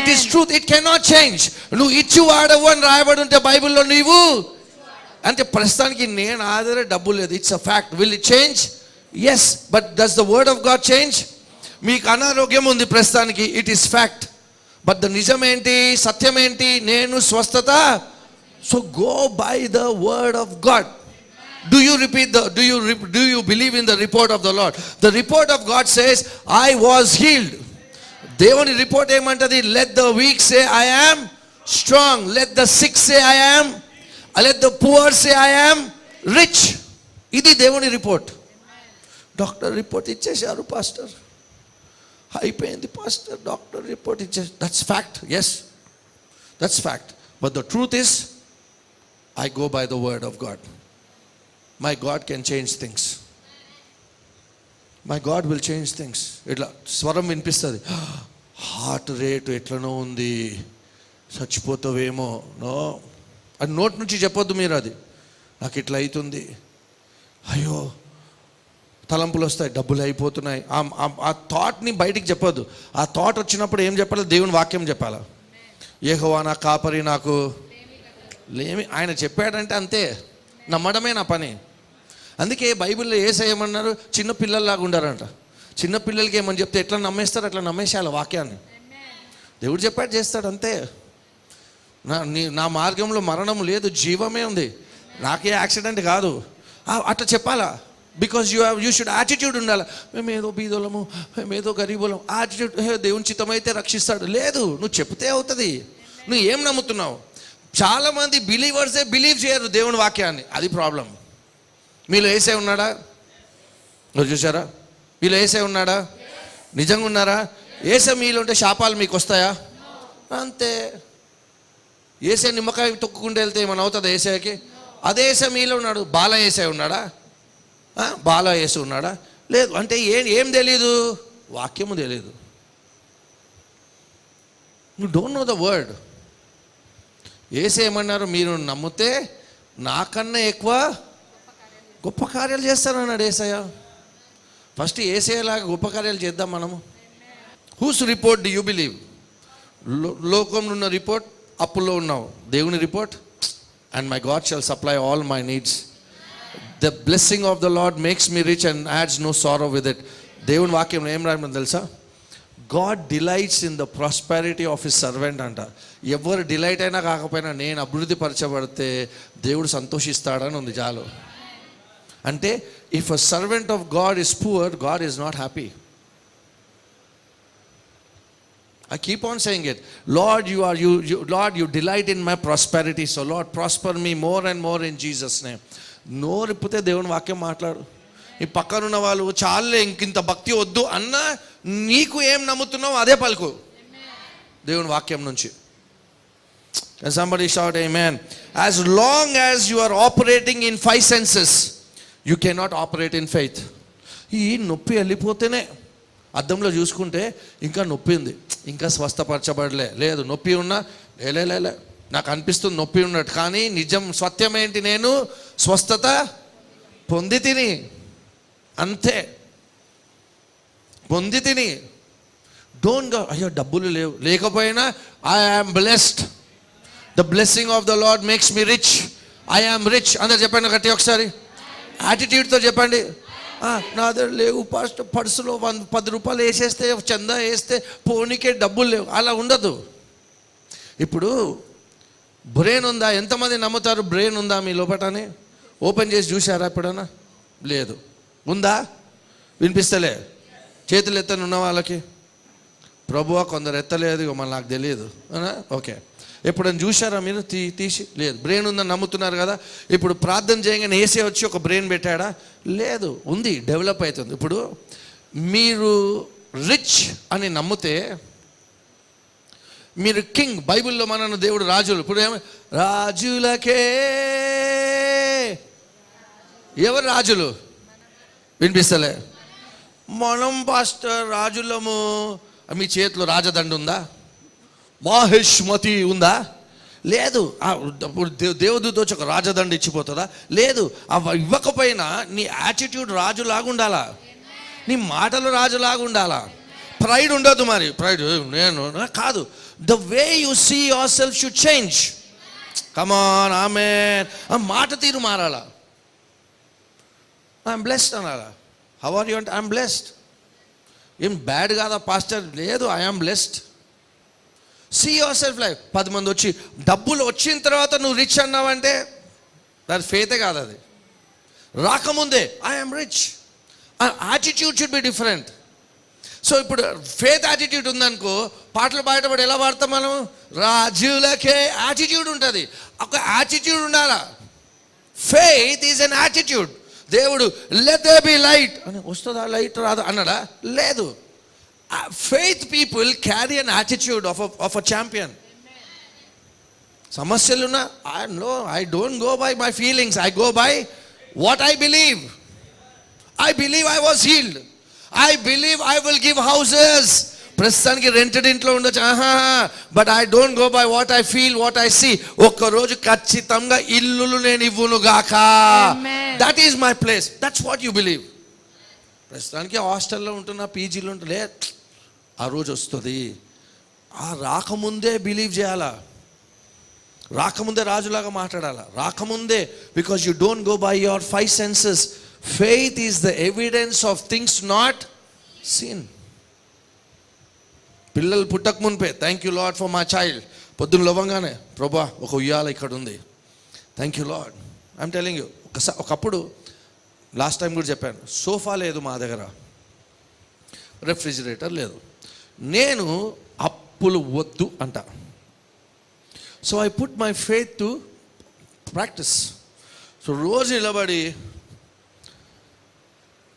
It is truth. It cannot change. నువ్వు ఇచ్చు వాడవు అని రాయబడి ఉంటే బైబిల్లో, నీవు అంటే ప్రస్తుతానికి నేను ఆధారే డబ్బు లేదు, it's a fact. Will it change? Yes. But does the word of God change? మీకు అనారోగ్యం ఉంది ప్రస్తుతానికి, it is fact. But the నిజం ఏంటి? సత్యం ఏంటి? నేను స్వస్థత. So go by the word of God. Do you believe in the report of the Lord? The report of God says, I was healed. దేవుని రిపోర్ట్ ఏమంటది? Let the weak say I am strong. Let the sick say I am. Let the poor say I am rich. ఇది దేవుని report. Doctor report ఇచ్చేశారు pastor, అయిపోయింది pastor, doctor report ఇచ్చేసి, that's fact. Yes, that's fact. But the truth is, I go by the word of God. My God can change things. My God will change things. ఇట్లా స్వరం వినిపిస్తుంది, heart rate ఎట్లనో ఉంది, చచ్చిపోతావేమో. No, అది note నుంచి చెప్పొద్దు మీరు. అది నాకు ఇట్లా అవుతుంది, అయ్యో తలంపులు వస్తాయి, డబ్బులు అయిపోతున్నాయి, ఆ థాట్ని బయటికి చెప్పొద్దు. ఆ థాట్ వచ్చినప్పుడు ఏం చెప్పాలి? దేవుని వాక్యం చెప్పాలా? యెహోవా నా కాపరి, నాకు లేమి. ఆయన చెప్పాడంటే అంతే, నమ్మడమే నా పని. అందుకే బైబిల్లో ఏమన్నారు? చిన్న పిల్లల్లాగా ఉండారంట. చిన్న పిల్లలకి ఏమని చెప్తే ఎట్లా నమ్మేస్తారు, అట్లా నమ్మేసేయాలి వాక్యాన్ని. దేవుడు చెప్పాడు చేస్తాడు అంతే. నా మార్గంలో మరణం లేదు, జీవమే ఉంది, నాకే యాక్సిడెంట్ కాదు, అట్లా చెప్పాలా? బికాజ్ యూ షుడ్ యాటిట్యూడ్ ఉండాలి. మేము ఏదో బీదోళము, మేము ఏదో గరీబులం. యాటిట్యూడ్, దేవుని చిత్తమైతే రక్షిస్తాడు. లేదు, నువ్వు చెప్తే అవుతుంది. నువ్వు ఏం నమ్ముతున్నావు? చాలామంది బిలీవర్సే బిలీవ్ చేయరు దేవుని వాక్యాన్ని. అది ప్రాబ్లం. మీలో యేసే ఉన్నాడా? మీరు చూసారా? మీలో యేసే ఉన్నాడా? నిజంగా ఉన్నారా? యేసే మీలో ఉంటే శాపాలు మీకు వస్తాయా? అంతే. యేసే నిమ్మకాయ తొక్కుకుంటూ వెళ్తే ఏమైనా అవుతుందా యేసేకి? అదే యేసే మీలో ఉన్నాడు. బాల యేసే ఉన్నాడా? బాల యేసు ఉన్నాడా? లేదు. అంటే ఏం తెలీదు? వాక్యము తెలీదు. You don't know the word. యేసే ఏమన్నారు? మీరు నమ్మితే నాకన్నా ఎక్కువ గొప్ప కార్యాలు చేస్తానన్నాడు యేసయ్య. ఫస్ట్ యేసయ్యలాగా గొప్ప కార్యాలు చేద్దాం మనము. Whose report do you believe? లోకంలో ఉన్న రిపోర్ట్, అప్పుల్లో ఉన్నావు, దేవుని report, and my God shall supply all my needs. The blessing of the Lord makes me rich and adds no sorrow with it. దేవుని వాక్యం ఏం రాయమని తెలుసా? God delights in the prosperity of his servant అంట. ఎవరు delight అయినా కాకపోయినా నేను అభివృద్ధి పరచబడితే దేవుడు సంతోషిస్తాడని ఉంది చాలు. అంటే if a servant of God is poor, God is not happy. I keep on saying it. Lord, Lord, you delight in my prosperity. So Lord, prosper me more and more in Jesus' name. నోరిప్పితే దేవుని వాక్యం మాట్లాడు. ఈ పక్కనున్న వాళ్ళు చాలే ఇంకింత భక్తి వద్దు అన్న, నీకు ఏం నమ్ముతున్నావు అదే పలుకు దేవుని వాక్యం నుంచి. Can somebody shout amen? As long as you are operating in 5 senses, you cannot operate in faith. ఈ నొప్పి వెళ్ళిపోతేనే, అద్దంలో చూసుకుంటే ఇంకా నొప్పి ఉంది, ఇంకా స్వస్థపరచబడలే, లేదు నొప్పి ఉన్నా లేలే నాకు అనిపిస్తుంది నొప్పి ఉన్నట్టు, కానీ నిజం సత్యం ఏంటి, నేను స్వస్థత పొంది తిని, అంతే పొంది తిని. డోంట్ గో అయ్యో డబ్బులు లేకపోయినా I am blessed, the blessing of the Lord makes me rich, I am rich. అందరు చెప్పండి గట్టి ఒకసారి, యాటిట్యూడ్తో చెప్పండి. నా దగ్గర లేవు పాస్టర్, పర్సులో 10 రూపాయలు వేసేస్తే, చందా వేస్తే పోనీకే డబ్బులు లేవు, అలా ఉండదు. ఇప్పుడు బ్రెయిన్ ఉందా? ఎంతమంది నమ్ముతారు బ్రెయిన్ ఉందా మీ లోపటని? ఓపెన్ చేసి చూసారా ఎప్పుడన్నా? లేదు. ఉందా? వినిపిస్తలే? చేతులు ఎత్తని ఉన్న వాళ్ళకి ప్రభువా, కొందరు ఎత్తలేదు, మళ్ళీ నాకు తెలియదు. ఓకే, ఎప్పుడైనా చూసారా మీరు తీసి? లేదు. బ్రెయిన్ ఉందని నమ్ముతున్నారు కదా. ఇప్పుడు ప్రార్థన చేయగానే ఏసే వచ్చి ఒక బ్రెయిన్ పెట్టాడా? లేదు, ఉంది, డెవలప్ అవుతుంది. ఇప్పుడు మీరు రిచ్ అని నమ్మితే మీరు కింగ్. బైబిల్లో మన దేవుడు రాజులు. ఇప్పుడు ఏమో రాజులకే, ఎవరు రాజులు? వినిపిస్తలే? మనం పాస్టర్ రాజులము. మీ చేతిలో రాజదండ ఉందా? మాహేష్మతి ఉందా? లేదు. దేవదూత వచ్చి ఒక రాజదండ ఇచ్చిపోతుందా? లేదు. అవి ఇవ్వకపోయినా నీ యాటిట్యూడ్ రాజులాగా ఉండాలా, నీ మాటలు రాజులాగా ఉండాలా. ప్రైడ్ ఉండదు. మరి ప్రైడ్ నేను కాదు. The way you see yourself should change. Come on, amen. ఆ మాట తీరు మారాలా. ఐఎమ్ బ్లెస్డ్ అనాలా. హౌ ఆర్ యు అంటే ఐఎమ్ బ్లెస్డ్. ఏం బ్యాడ్ కాదా పాస్టర్? లేదు, I'm blessed. See yourself life. 10 మంది వచ్చి డబ్బులు వచ్చిన తర్వాత నువ్వు రిచ్ అన్నావంటే దాని ఫేతే కాదు. అది రాకముందే I'm rich. Attitude should be different. So ఇప్పుడు ఫేత్ యాటిట్యూడ్ ఉందనుకో, పాటలు పాడేటప్పుడు ఎలా పాడతాం మనం? రాజులకే యాటిట్యూడ్ ఉంటుంది. ఒక యాటిట్యూడ్ ఉండాలా. Faith is an attitude. దేవుడు లెట్ దేర్ బి లైట్ అని వస్తుందా? లైట్ రాదా అన్నాడా? లేదు. Faith people carry an attitude of a champion. సమస్యలున్నా I don't go by my feelings, I go by what I believe. I believe I was healed. I believe I will give houses. ప్రస్తుతానికి rented ఇంట్లో ఉండొచ్చు, but I don't go by what I feel, what I see. ఒక్కరోజు ఖచ్చితంగా ఇల్లులు నేను ఇవ్వును గాక. That is my place. That's what you believe. ప్రస్తుతానికి హాస్టల్లో ఉంటున్నా, పీజీలో ఉంటులే, ఆ రోజు వస్తుంది. ఆ రాకముందే బిలీవ్ చేయాలా, రాకముందే రాజులాగా మాట్లాడాలా, రాకముందే. Because you don't go by your 5 senses. Faith is the evidence of things not seen. పిల్లలు పుట్టక మునిపే thank you Lord for my child. పొద్దున్న లవ్వంగానే ప్రభా ఒక ఉయ్యాల ఇక్కడ ఉంది, thank you Lord. I'm telling you. ఒకప్పుడు లాస్ట్ టైం కూడా చెప్పాను, సోఫా లేదు మా దగ్గర, రెఫ్రిజిరేటర్ లేదు. నేను అప్పులు వద్దు అంట. So I put my faith to practice. So రోజు నిలబడి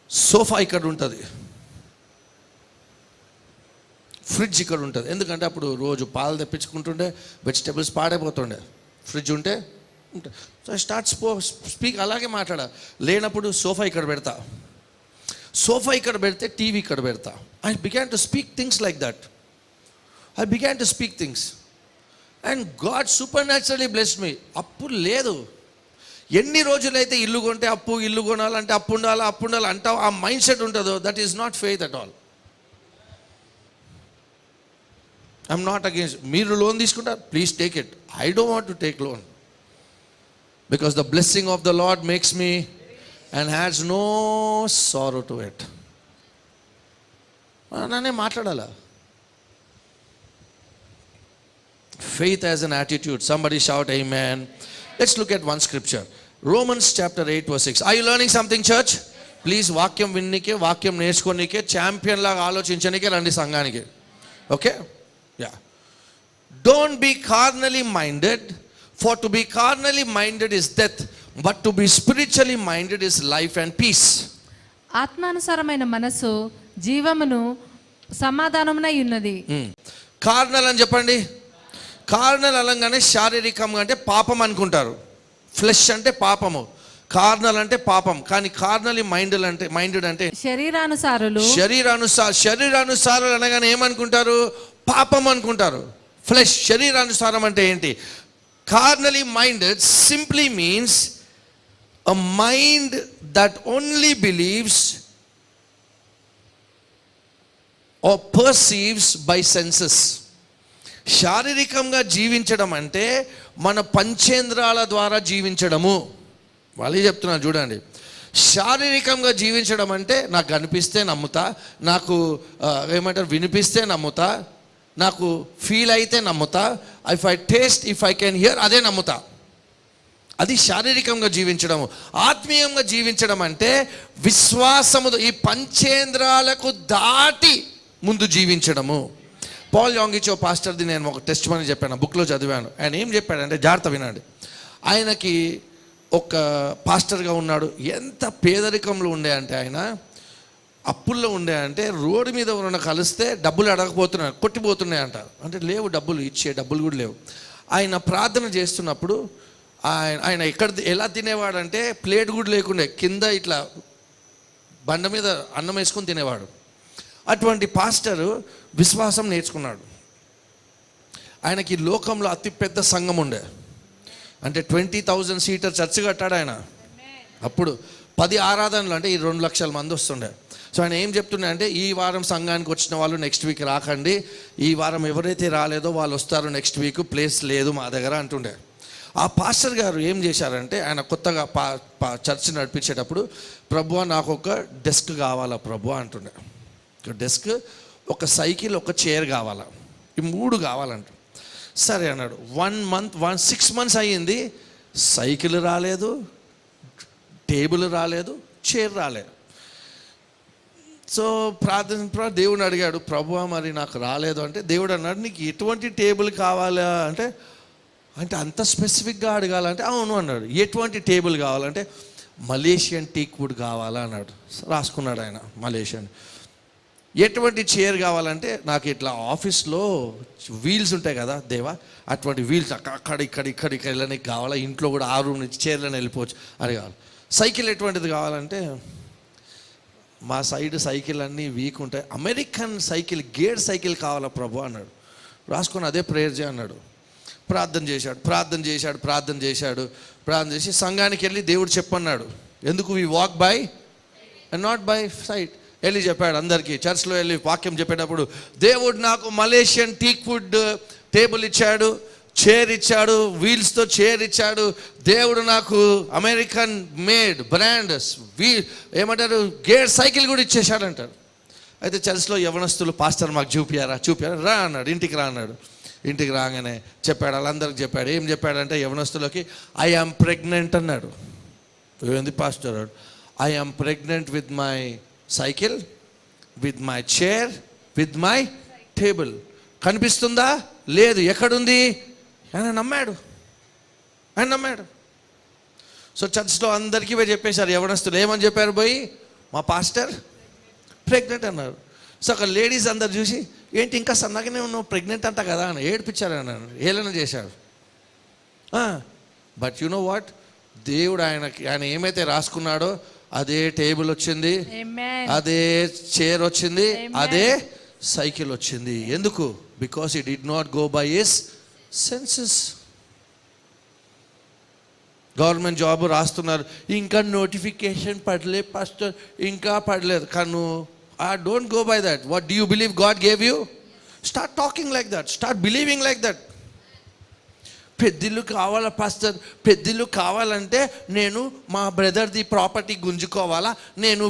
సోఫా ఇక్కడ ఉంటుంది, ఫ్రిడ్జ్ ఇక్కడ ఉంటుంది. ఎందుకంటే అప్పుడు రోజు పాలు తెప్పించుకుంటుండే, వెజిటేబుల్స్ పాడైపోతుండే, ఫ్రిడ్జ్ ఉంటే ఉంటాయి. సో ఐ స్టార్ట్ స్పీక్ అలాగే మాట్లాడా. లేనప్పుడు సోఫా ఇక్కడ పెడతా, సోఫా ఇక్కడ పెడితే టీవీ ఇక్కడ పెడతా. I began to speak things like that. I began to speak things and God super naturally blessed మీ. అప్పు లేదు. ఎన్ని రోజులైతే ఇల్లు కొంటే అప్పు, ఇల్లు కొనాలంటే అప్పు ఉండాలి, అప్పు ఉండాలి అంటావు, ఆ మైండ్ సెట్ ఉంటుందో, that is not faith at all. I'm not against. మీరు లోన్ తీసుకుంటారు, please take it. I don't want to take loan because the blessing of the Lord makes me and has no sorrow to it. నన్నే మాట్లాడాలా? Faith as an attitude. Somebody shout amen. Let's look at one scripture. Romans chapter 8 verse 6. Are you learning something, church? Please వాక్యం విన్నీకే, వాక్యం నేర్చుకోనీకే, champion లాగా ఆలోచించనీకే రండి సంఘానికి. Okay? Yeah. Don't be carnally minded, for to be carnally minded is death, but to be spiritually minded is life and peace. ఆత్మానుసారమైన మనసు జీవమును సమాధానమునై ఉన్నది. Carnal అని చెప్పండి. కార్నల్ అనగానే శారీరకంగా అంటే పాపం అనుకుంటారు. ఫ్లెష్ అంటే పాపము, కార్నల్ అంటే పాపం. కానీ కార్నల్ మైండెడ్ అంటే శరీరానుసారులు అనగానే ఏమనుకుంటారు? పాపం అనుకుంటారు. ఫ్లెష్ శరీరానుసారం అంటే ఏంటి? Carnally minded simply means a mind that only believes or perceives by senses. శారీరకంగా జీవించడం అంటే మన పంచేంద్రాల ద్వారా జీవించడము. మళ్ళీ చెప్తున్నాను చూడండి. శారీరకంగా జీవించడం అంటే నాకు కనిపిస్తే నమ్ముతా, నాకు ఏమంటారు వినిపిస్తే నమ్ముతా, నాకు ఫీల్ అయితే నమ్ముతా, if I taste, if I can hear, అదే నమ్ముతా. అది శారీరకంగా జీవించడము. ఆత్మీయంగా జీవించడం అంటే విశ్వాసము, ఈ పంచేంద్రాలకు దాటి ముందు జీవించడము. పాల్ యాంగిచో పాస్టర్ది నేను ఒక టెస్ట్ మని చెప్పాను, బుక్లో చదివాను. ఆయన ఏం చెప్పాడంటే జాగ్రత్త వినండి. ఆయనకి ఒక పాస్టర్గా ఉన్నాడు. ఎంత పేదరికంలో ఉండే అంటే, ఆయన అప్పుల్లో ఉండే అంటే, రోడ్డు మీద ఉన్న కలిస్తే డబ్బులు అడగకపోతున్నాడు, కొట్టిపోతున్నాయంట. అంటే లేవు డబ్బులు, ఇచ్చే డబ్బులు కూడా లేవు. ఆయన ప్రార్థన చేస్తున్నప్పుడు ఆయన ఎలా తినేవాడంటే, ప్లేట్ కూడా లేకుండే, కింద ఇట్లా బండ మీద అన్నం వేసుకొని తినేవాడు. అటువంటి పాస్టరు విశ్వాసం నేర్చుకున్నాడు. ఆయనకి లోకంలో అతిపెద్ద సంఘం ఉండే, అంటే 20,000 సీటర్ చర్చ్ కట్టాడు ఆయన. అప్పుడు 10 ఆరాధనలు అంటే ఈ 2 లక్షల మంది వస్తుండే. సో ఆయన ఏం చెప్తున్నా అంటే, ఈ వారం సంఘానికి వచ్చిన వాళ్ళు నెక్స్ట్ వీక్ రాకండి, ఈ వారం ఎవరైతే రాలేదో వాళ్ళు వస్తారు నెక్స్ట్ వీక్, ప్లేస్ లేదు మా దగ్గర అంటుండే. ఆ పాస్టర్ గారు ఏం చేశారంటే, ఆయన కొత్తగా చర్చ్ నడిపించేటప్పుడు, ప్రభువా నాకు ఒక డెస్క్ కావాలా ప్రభువా అంటుండే. డెస్క్, ఒక సైకిల్, ఒక చైర్ కావాలా, ఈ 3 కావాలంట. సరే అన్నాడు. 6 మంత్స్ అయ్యింది, సైకిల్ రాలేదు, టేబుల్ రాలేదు, చైర్ రాలేదు. సో దేవుడిని అడిగాడు, ప్రభువా మరి నాకు రాలేదు అంటే, దేవుడు అన్నాడు, నీకు ఎటువంటి టేబుల్ కావాలా అంటే అంత స్పెసిఫిక్గా అడగాలంటే, అవును అన్నాడు. ఎటువంటి టేబుల్ కావాలంటే మలేషియన్ టీక్ వుడ్ కావాలా అన్నాడు. రాసుకున్నాడు ఆయన మలేషియన్. ఎటువంటి చైర్ కావాలంటే, నాకు ఇట్లా ఆఫీస్లో వీల్స్ ఉంటాయి కదా దేవా, అటువంటి వీల్స్ అక్కడ ఇక్కడ వెళ్ళడానికి కావాలా, ఇంట్లో కూడా 6 రూమ్ నుంచి చైర్లను వెళ్ళిపోవచ్చు అది కావాలి. సైకిల్ ఎటువంటిది కావాలంటే, మా సైడ్ సైకిల్ అన్నీ వీక్ ఉంటాయి, అమెరికన్ సైకిల్, గేర్ సైకిల్ కావాలా ప్రభు అన్నాడు. రాసుకొని అదే ప్రేయర్ చేయ అన్నాడు. ప్రార్థన చేసి సంఘానికి వెళ్ళి దేవుడు చెప్పన్నాడు, ఎందుకు we walk by and not by sight. వెళ్ళి చెప్పాడు అందరికీ, చర్చ్లో వెళ్ళి వాక్యం చెప్పేటప్పుడు, దేవుడు నాకు మలేషియన్ టీక్ వుడ్ టేబుల్ ఇచ్చాడు, చైర్ ఇచ్చాడు, వీల్స్తో చైర్ ఇచ్చాడు, దేవుడు నాకు అమెరికన్ మేడ్ బ్రాండ్ ఏమంటారు గేర్ సైకిల్ కూడా ఇచ్చేశాడు అంటాడు. అయితే చర్చ్లో యవనస్తులు, పాస్టర్ మాకు చూపియారా, రా అన్నాడు. ఇంటికి రా అన్నాడు. ఇంటికి రాగానే చెప్పాడు, వాళ్ళందరికి చెప్పాడు. ఏం చెప్పాడంటే యవనస్తులకి, ఐ యామ్ ప్రెగ్నెంట్ అన్నాడు. ఏంది pastor? I am pregnant with my cycle, with my chair, with my table. కనిపిస్తుందా? లేదు. ఎక్కడుంది? ఆయన నమ్మాడు. సో చర్చ్లో అందరికీ పోయి చెప్పేశారు యవనస్తులు. ఏమని చెప్పారు పోయి? మా పాస్టర్ ప్రెగ్నెంట్ అన్నారు. సో అక్కడ లేడీస్ అందరు చూసి, ఏంటి ఇంకా సన్నగానే ఉన్నావు, ప్రెగ్నెంట్ అంట కదా అని ఏడిపించారు, అన్నాను, ఏలన చేశాడు. బట్ యు నో వాట్, దేవుడు ఆయన ఏమైతే రాసుకున్నాడో అదే టేబుల్ వచ్చింది, అదే చైర్ వచ్చింది, అదే సైకిల్ వచ్చింది. ఎందుకు? Because he did not go by his senses. Government job రాస్తున్నారు, ఇంకా నోటిఫికేషన్ పడలే పాస్టర్, ఇంకా పడలేదు. కానీ don't go by that. What do you believe God gave you? Start talking like that, start believing like that. పెద్దిల్లు కావాలా pastor, పెద్దిల్లు కావాలంటే నేను మా బ్రదర్ది ప్రాపర్టీ గుంజుకోవాలా, నేను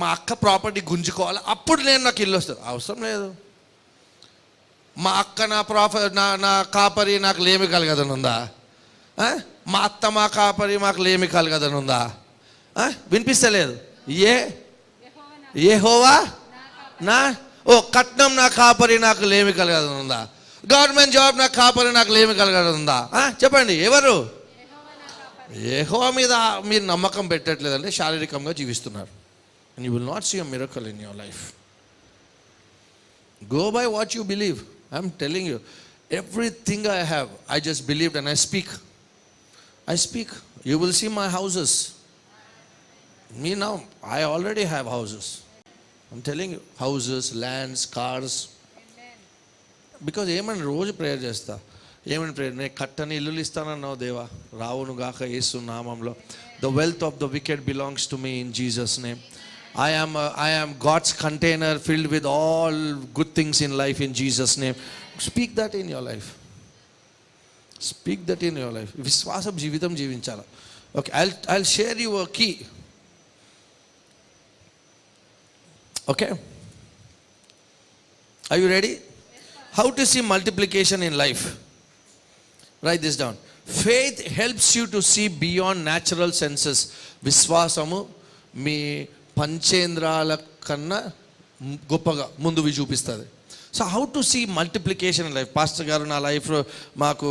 మా అక్క ప్రాపర్టీ గుంజుకోవాలా, అప్పుడు నేను నాకు ఇల్లు వస్తుంది. అవసరం లేదు. మా అక్క నా కాపరి నాకు లేమి కలగదని ఉందా? మా అత్త మా కాపరి మాకు లేమి కలగదని ఉందా? వినిపిస్తలేదు. యెహోవా నా కట్నం నా కాపరి నాకు లేమి కలగదని ఉందా? గవర్నమెంట్ జాబ్ నాకు కాపరి నాకు లేమి కలగడం ఉందా? చెప్పండి, ఎవరు? యెహోవా మీద మీరు నమ్మకం పెట్టట్లేదంటే శారీరకంగా జీవిస్తున్నారు. And you will not see a miracle in your life. Go by what you believe. I'm telling you, everything I have I just believed and I speak. You will see my houses. Me now, I already have houses. I'm telling you, houses, lands, cars. Because ఏమని రోజు prayer చేస్తా. ఏమని prayer? నేను కట్టని ఇల్లులు ఇస్తానన్నావు దేవా, రావును గాక యేసు నామంలో. The wealth of the wicked belongs to me in Jesus name. I am God's container filled with all good things in life in Jesus name. Speak that in your life. Speak that in your life. విశ్వాసం జీవితం జీవించాలి. Okay, I'll share you a key. Okay, are you ready? How to see multiplication in life? Write this down. Faith helps you to see beyond natural senses. విశ్వాసము మీ పంచేంద్రాల కన్నా గొప్పగా ముందువి చూపిస్తుంది. So how to see multiplication in life? Pastor గారు, నా లైఫ్లో మాకు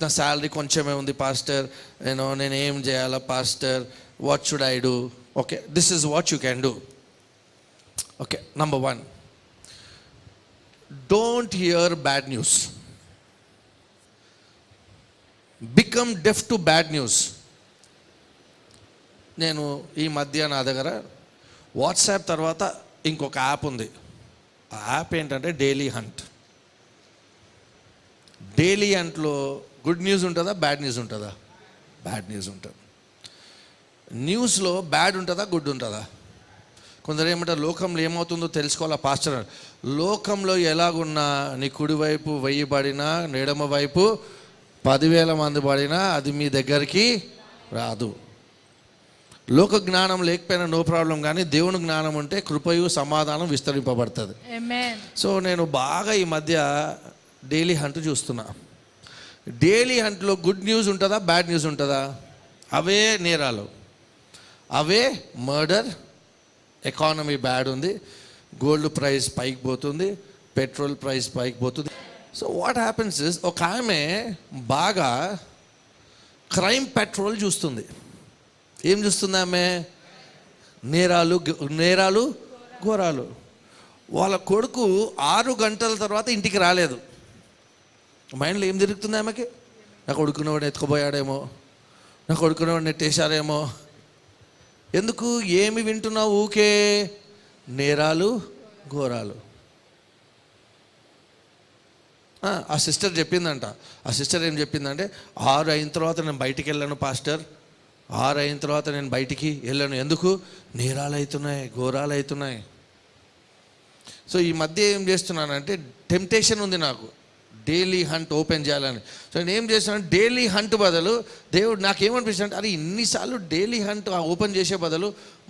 నా శాలరీ కొంచెమే ఉంది పాస్టర్, నేను ఏం చేయాలా pastor, what should I do? Okay, this is what you can do. Okay, number 1, don't here bad news. Become deaf to bad news. నేను ఈ మధ్య నా దగ్గర వాట్సాప్ తర్వాత ఇంకొక యాప్ ఉంది. ఆ యాప్ ఏంటంటే డైలీ హంట్. డైలీ హంట్లో గుడ్ న్యూస్ ఉంటుందా, బ్యాడ్ న్యూస్ ఉంటుందా? బ్యాడ్ న్యూస్ ఉంటుంది. న్యూస్లో బ్యాడ్ ఉంటుందా, గుడ్ ఉంటుందా? కొందరు ఏమంటారు, లోకంలో ఏమవుతుందో తెలుసుకోవాలా పాస్టర్. లోకంలో ఎలాగున్నా నీ కుడివైపు 1000 పడినా, ఎడమ వైపు 10,000 మంది పడినా అది మీ దగ్గరికి రాదు. లోక జ్ఞానం లేకపోయినా నో ప్రాబ్లం, కానీ దేవుని జ్ఞానం ఉంటే కృపయు సమాధానం విస్తరింపబడుతుంది. సో నేను బాగా ఈ మధ్య డైలీ హంట్ చూస్తున్నా. డైలీ హంట్లో గుడ్ న్యూస్ ఉంటుందా, బ్యాడ్ న్యూస్ ఉంటుందా? అవే నేరాలు, అవే మర్డర్, ఎకానమీ బ్యాడ్ ఉంది, గోల్డ్ ప్రైస్ పైకి పోతుంది, పెట్రోల్ ప్రైస్ పైకి పోతుంది. సో వాట్ హ్యాపెన్స్ ఇస్, ఒక ఆమె బాగా క్రైమ్ పెట్రోల్ చూస్తుంది. ఏం చూస్తుంది ఆమె? నేరాలు ఘోరాలు. వాళ్ళ కొడుకు 6 గంటల తర్వాత ఇంటికి రాలేదు. మైండ్లో ఏం తిరుగుతుంది ఆమెకి? నా కొడుకునేవాడిని ఎత్తుకుపోయాడేమో, నా కొడుకునేవాడిని నెట్టేశారేమో. ఎందుకు? ఏమి వింటున్నావు? ఊకే నేరాలు ఘోరాలు. ఆ సిస్టర్ చెప్పిందంట. ఆ సిస్టర్ ఏం చెప్పిందంటే, 6 అయిన తర్వాత నేను బయటికి వెళ్ళాను పాస్టర్, 6 అయిన తర్వాత నేను బయటికి వెళ్ళాను. ఎందుకు? నేరాలు అవుతున్నాయి, ఘోరాలు అవుతున్నాయి. సో ఈ మధ్య ఏం చేస్తున్నానంటే, టెంప్టేషన్ ఉంది నాకు డైలీ హంట్ ఓపెన్ చేయాలని. సో నేను ఏం చేస్తున్నాను, డైలీ హంట్ బదులు దేవుడు నాకేమనిపిస్తుంది అంటే, అరే ఇన్నిసార్లు డైలీ హంట్ ఓపెన్ చేసే బదులు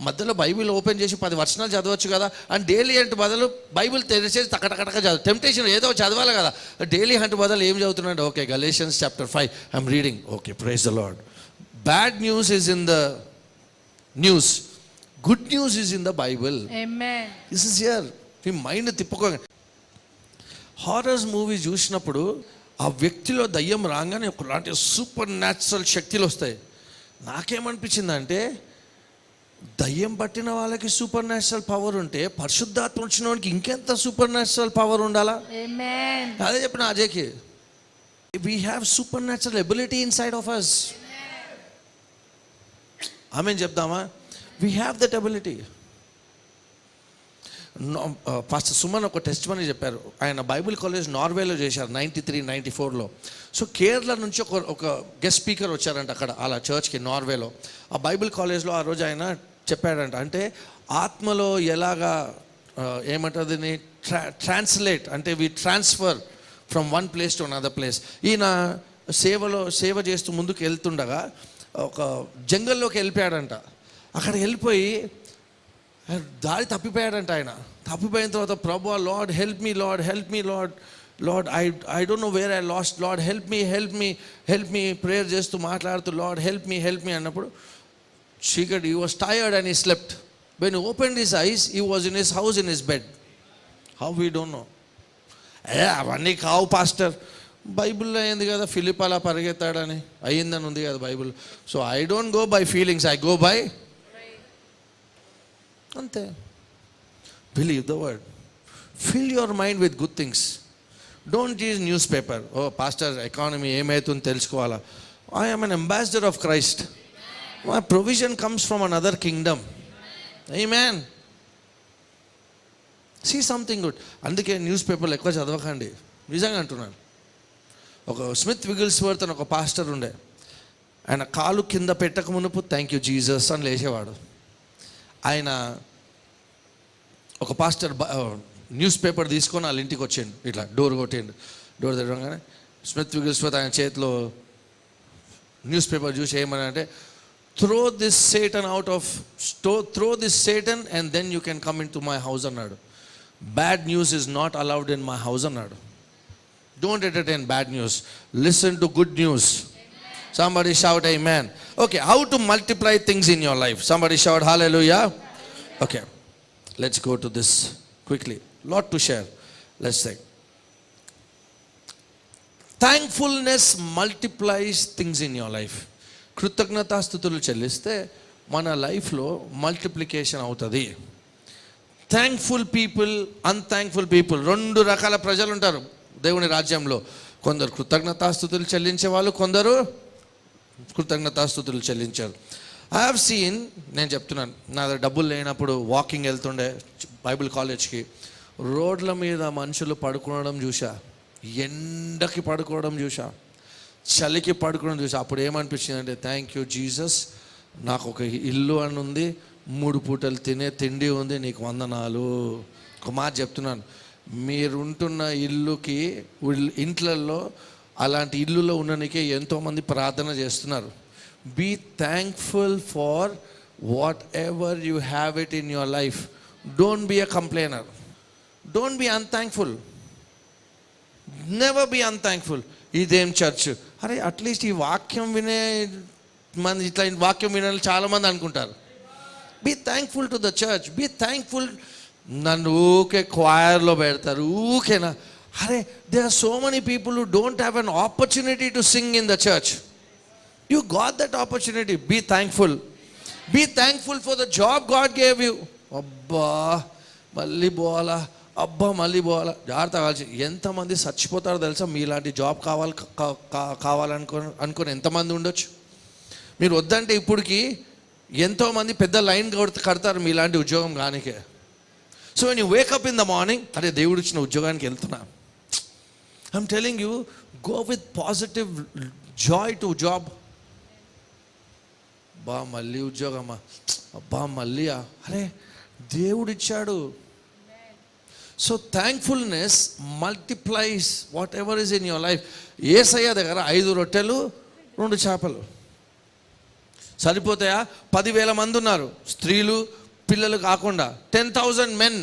మధ్యలో బైబిల్ ఓపెన్ చేసి 10 వచనాలు చదవచ్చు కదా. అండ్ డైలీ హంట్ బదులు బైబిల్ తెరిచేసి టకటకటక చదువు. టెంప్టేషన్ ఏదో చదవాలి కదా. డైలీ హంట్ బదులు ఏం చదువుతున్నాడు? Okay, Galatians chapter 5 I'm reading. Okay, praise the Lord. Bad news is in the news, good news is in the Bible. Amen. This is here. మీ mind తిప్పుకోగా. హారర్స్ మూవీ చూసినప్పుడు ఆ వ్యక్తిలో దయ్యం రాగానే ఒకలాంటి సూపర్ న్యాచురల్ శక్తులు వస్తాయి. నాకేమనిపించిందంటే, దయ్యం పట్టిన వాళ్ళకి సూపర్ న్యాచురల్ పవర్ ఉంటే పరిశుద్ధాత్మ వచ్చిన వాడికి ఇంకెంత సూపర్ న్యాచురల్ పవర్ ఉండాలా? అదే చెప్పిన అజయ్కి, we have supernatural ability inside of us. Amen చెప్దామా? We have that ability. Pastor Suman ఒక టెస్ట్ మనీ చెప్పారు. ఆయన బైబిల్ కాలేజ్ నార్వేలో చేశారు 93-94లో. సో కేరళ నుంచి ఒక గెస్ట్ స్పీకర్ వచ్చారంట అక్కడ అలా చర్చ్కి నార్వేలో. ఆ బైబిల్ కాలేజ్లో ఆ రోజు ఆయన చెప్పాడంట, అంటే ఆత్మలో ఎలాగా ఏమంటారు దీన్ని, ట్రాన్స్లేట్ అంటే we transfer from one place to another place. ఈయన సేవ చేస్తూ ముందుకు వెళ్తుండగా ఒక జంగల్లోకి వెళ్ళిపోయాడంట. అక్కడికి వెళ్ళిపోయి దారి తప్పిపోయాడంట. ఆయన తప్పిపోయిన తర్వాత ప్రభువా lord help me, lord help me, lord I don't know where I last, lord help me prayer చేస్తూ మాట్లాడుతూ లార్డ్ హెల్ప్ మీ అన్నప్పుడు చీకటి, he was tired and he slept. When he opened his eyes, he was in his house in his bed. How we don't know. అవన్నీ కావు pastor, బైబిల్లో అయింది కదా Philip అలా పరిగెత్తాడని అయ్యిందని ఉంది కదా Bible. So I don't go by feelings, I go by అంతే. Believe the word, fill your mind with good things. Don't use newspaper. ఓ పాస్టర్ ఎకానమీ ఏమవుతుందో తెలుసుకోవాలా. I am an ambassador of Christ. My provision comes from another kingdom. Amen. See something good. అందుకే న్యూస్ పేపర్లు ఎక్కువ చదవకండి, నిజంగా అంటున్నాను. ఒక స్మిత్ విగిల్స్వర్త్ అని ఒక పాస్టర్ ఉండే, ఆయన కాలు కింద పెట్టక మునుపు థ్యాంక్ యూ జీసస్ అని లేచేవాడు. ఆయన ఒక పాస్టర్ న్యూస్ పేపర్ తీసుకొని వాళ్ళ ఇంటికి వచ్చాడు, ఇట్లా డోర్ కొట్టిండు. డోర్ తెరవగానే స్మిత్ విగిల్స్వర్త్ ఆయన చేతిలో న్యూస్ పేపర్ చూసి ఏమని అంటే, throw this Satan and then you can come into my house అన్నాడు. Bad news is not allowed in my house అన్నాడు. Don't entertain bad news. Listen to good news. Somebody shout amen. Okay, how to multiply things in your life? Somebody shout hallelujah. Okay, let's go to this quickly. Lot to share. Let's say thankfulness multiplies things in your life. కృతజ్ఞతాస్తుతులు చెల్లిస్తే మన లైఫ్లో multiplication అవుతుంది. Thankful people, అన్థ్యాంక్ఫుల్ people, రెండు రకాల ప్రజలు ఉంటారు దేవుని రాజ్యంలో. కొందరు కృతజ్ఞతాస్తుతులు చెల్లించే వాళ్ళు, కొందరు కృతజ్ఞతాస్తుతులు చెల్లించారు. ఐ హావ్ సీన్, నేను చెప్తున్నాను, నా దగ్గర డబ్బులు లేనప్పుడు వాకింగ్ వెళ్తుండే బైబిల్ కాలేజ్కి, రోడ్ల మీద మనుషులు పడుకోవడం చూసా, ఎండకి పడుకోవడం చూసా, చలికి పడుకోవడం చూసా. అప్పుడు ఏమనిపించింది అంటే, థ్యాంక్ యూ జీసస్, నాకు ఒక ఇల్లు అని ఉంది, 3 పూటలు తినే తిండి ఉంది, నీకు వందనాలు. ఒక మాట చెప్తున్నాను, మీరుంటున్న ఇల్లుకి ఇంట్లల్లో అలాంటి ఇల్లులో ఉండడానికే ఎంతోమంది ప్రార్థన చేస్తున్నారు. Be thankful for whatever you have it in your life. Don't be a complainer, don't be unthankful, never be unthankful. ఇదేం చర్చ్, అరే అట్లీస్ట్ ఈ వాక్యం వినే మంది, ఇట్లా వాక్యం వినాలని చాలామంది అనుకుంటారు. Be thankful to the church, be thankful. నన్ను ఊకే క్వైర్లో పెడతారు, ఊకేనా. అరే they are so many people who don't have an opportunity to sing in the church. You got that opportunity. Be thankful. Be thankful for the job God gave you. అబ్బా మళ్ళీ పోవాలా, అబ్బా మళ్ళీ పోవాలా, జాగ్రత్త కావాల్సి. ఎంతమంది చచ్చిపోతారో తెలుసా మీలాంటి జాబ్ కావాలనుకొని ఎంతమంది ఉండొచ్చు. మీరు వద్దంటే ఇప్పటికి ఎంతోమంది పెద్ద లైన్ కడతారు మీలాంటి ఉద్యోగం కానికే. So when you wake up in the morning, అరే దేవుడు ఇచ్చిన ఉద్యోగానికి వెళ్తున్నా, I'm telling you, go with positive joy to job. అబ్బా మళ్ళీ ఉద్యోగమా, అబ్బా మళ్ళీ, అరే దేవుడు ఇచ్చాడు. So thankfulness multiplies whatever is in your life. యేసయ్య దగ్గర 5 రొట్టెలు 2 చేపలు సరిపోతాయా? 10,000 మంది ఉన్నారు, స్త్రీలు పిల్లలు కాకుండా 10,000 మెన్.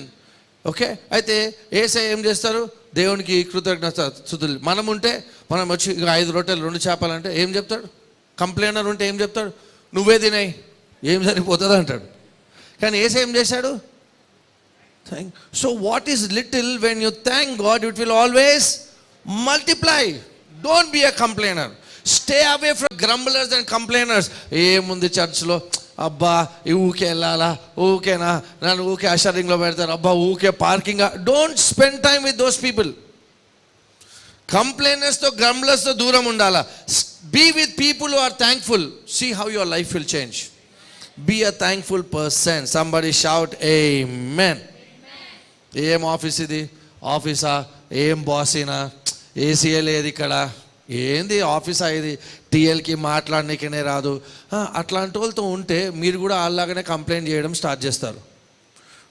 ఓకే, అయితే యేసయ్య ఏం చేస్తారు? దేవునికి కృతజ్ఞతాస్తుతులు. మనం ఉంటే మనం వచ్చి 5 రొట్టెలు 2 చేపలు అంటే ఏం చెప్తాడు? కంప్లైనర్ ఉంటే ఏం చెప్తాడు? నువ్వే తినాయి, ఏం సరిపోతుంది అంటాడు. కానీ యేసయ్య ఏం చేశాడు? So what is little, when you thank God it will always multiply. Don't be a complainer. Stay away from grumblers and complainers. ఏముంది చర్చ్లో, అబ్బా ఊకే వెళ్ళాలా, ఊకేనా, నన్ను ఊకే అషరింగ్లో పెడతారు, అబ్బా ఊకే parking. Don't spend time with those people. కంప్లైనర్స్తో గ్రంబులర్స్తో దూరం ఉండాలా. Be with people who are thankful. See how your life will change. Be a thankful person. Somebody shout amen. ఏం ఆఫీస్ ఇది? ఆఫీసా? ఏం బాసీనా? ఏసీఏ లేదు ఇక్కడ. ఏంది ఆఫీసా ఇది? టీఎల్కి మాట్లాడనీకనే రాదు. అట్లాంటి వాళ్ళతో ఉంటే మీరు కూడా అలాగనే కంప్లైంట్ చేయడం స్టార్ట్ చేస్తారు.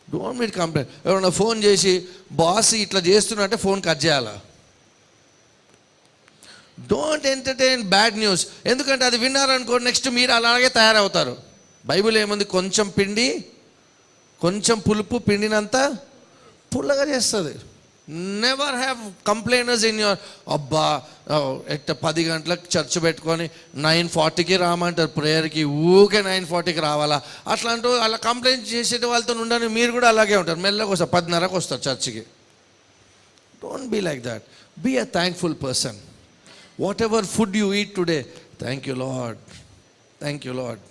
Don't meet complaint. ఎవరైనా ఫోన్ చేసి బాస్ ఇట్లా చేస్తున్నా అంటే ఫోన్ కట్ చేయాలా? Don't entertain bad news. ఎందుకంటే అది విన్నారనుకోండి నెక్స్ట్ మీరు అలాగే తయారవుతారు. బైబిల్ ఏముంది? కొంచెం పిండి కొంచెం పులుపు పిండినంత పుల్లగా చేస్తుంది. Never have complainers in your అబ్బా 10 గంటలకు చర్చ్ పెట్టుకొని 9:40కి రామంటారు ప్రేయర్కి, ఊకే 9:40కి రావాలా అట్లాంటి అలా కంప్లైంట్ చేసే వాళ్ళతో ఉండని మీరు కూడా అలాగే ఉంటారు. మెల్లగా వస్తారు, 10:30కి వస్తారు చర్చ్కి. Don't be like that. Be a thankful person. Whatever food you eat today, thank you Lord, thank you Lord.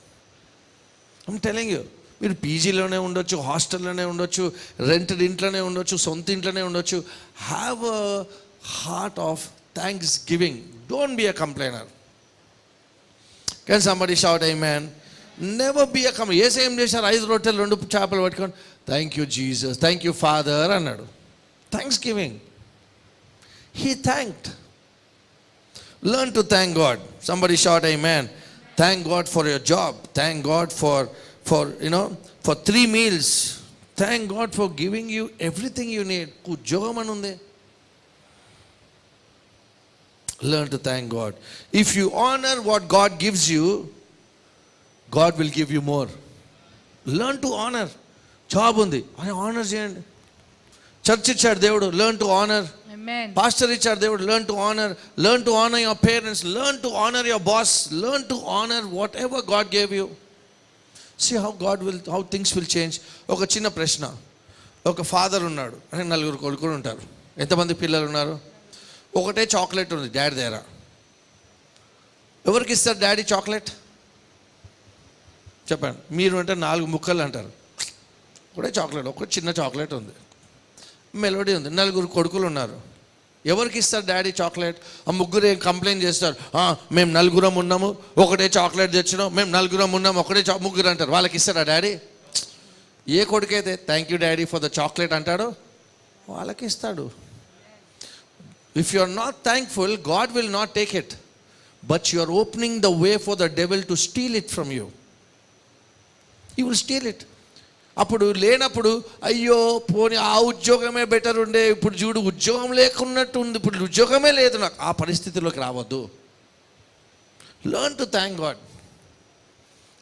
I'm telling you, మీరు పీజీలోనే ఉండొచ్చు, హాస్టల్లోనే ఉండొచ్చు, రెంటెడ్ ఇంట్లోనే ఉండొచ్చు, సొంత ఇంట్లోనే ఉండొచ్చు. Have a heart of thanksgiving. Don't be a complainer. Can somebody shout amen? Never be a complainer. యేసు ఏం చేశారు? 5 రొట్టెలు 2 చేపలు పట్టుకొని thank you Jesus, thank you father అన్నాడు. Thanksgiving. He thanked. Learn to thank God. Somebody shout amen. Thank God for your job. Thank God for for 3 meals. Thank God for giving you everything you need. Uddhogam anundi. Learn to thank God. If you honor what God gives you, God will give you more. Learn to honor. Job undi, ani honor cheyandi. Church ichadu దేవుడు, learn to honor. Amen. Pastor ichadu దేవుడు, learn to honor. Learn to honor your parents. Learn to honor your boss. Learn to honor whatever God gave you. See how things will change. ఒక చిన్న ప్రశ్న. ఒక father ఉన్నాడు, అంటే 4 కొడుకులు ఉంటారు. ఎంతమంది పిల్లలు ఉన్నారు? ఒకటే చాక్లెట్ ఉంది డాడీ దగ్గర. ఎవరికి ఇస్తారు డాడీ చాక్లెట్? చెప్పండి. మీరు అంటే 4 ముక్కలు అంటారు. ఒకటే చాక్లెట్, ఒక చిన్న చాక్లెట్ ఉంది, మెలోడీ ఉంది. 4 కొడుకులు ఉన్నారు. ఎవరికి ఇస్తారు డాడీ చాక్లెట్? ఆ ముగ్గురు కంప్లైంట్ చేస్తారు, మేము 4 ఉన్నాము, ఒకటే చాక్లెట్ తెచ్చినాం, మేము 4 ఉన్నాము, ఒకటే ముగ్గురు అంటారు. వాళ్ళకి ఇస్తారా డాడీ? ఏ కొడుకైతే thank you daddy for the chocolate అంటాడో వాళ్ళకి ఇస్తాడు. If you are not thankful, God will not take it, but you are opening the way for the devil to steal it from you. He will steal it. అప్పుడు లేనప్పుడు అయ్యో పోనీ ఆ ఉద్యోగమే better ఉండే, ఇప్పుడు చూడు ఉద్యోగం లేకున్నట్టు ఉంది, ఇప్పుడు ఉద్యోగమే లేదు నాకు, ఆ పరిస్థితిలోకి రావద్దు. Learn to thank God.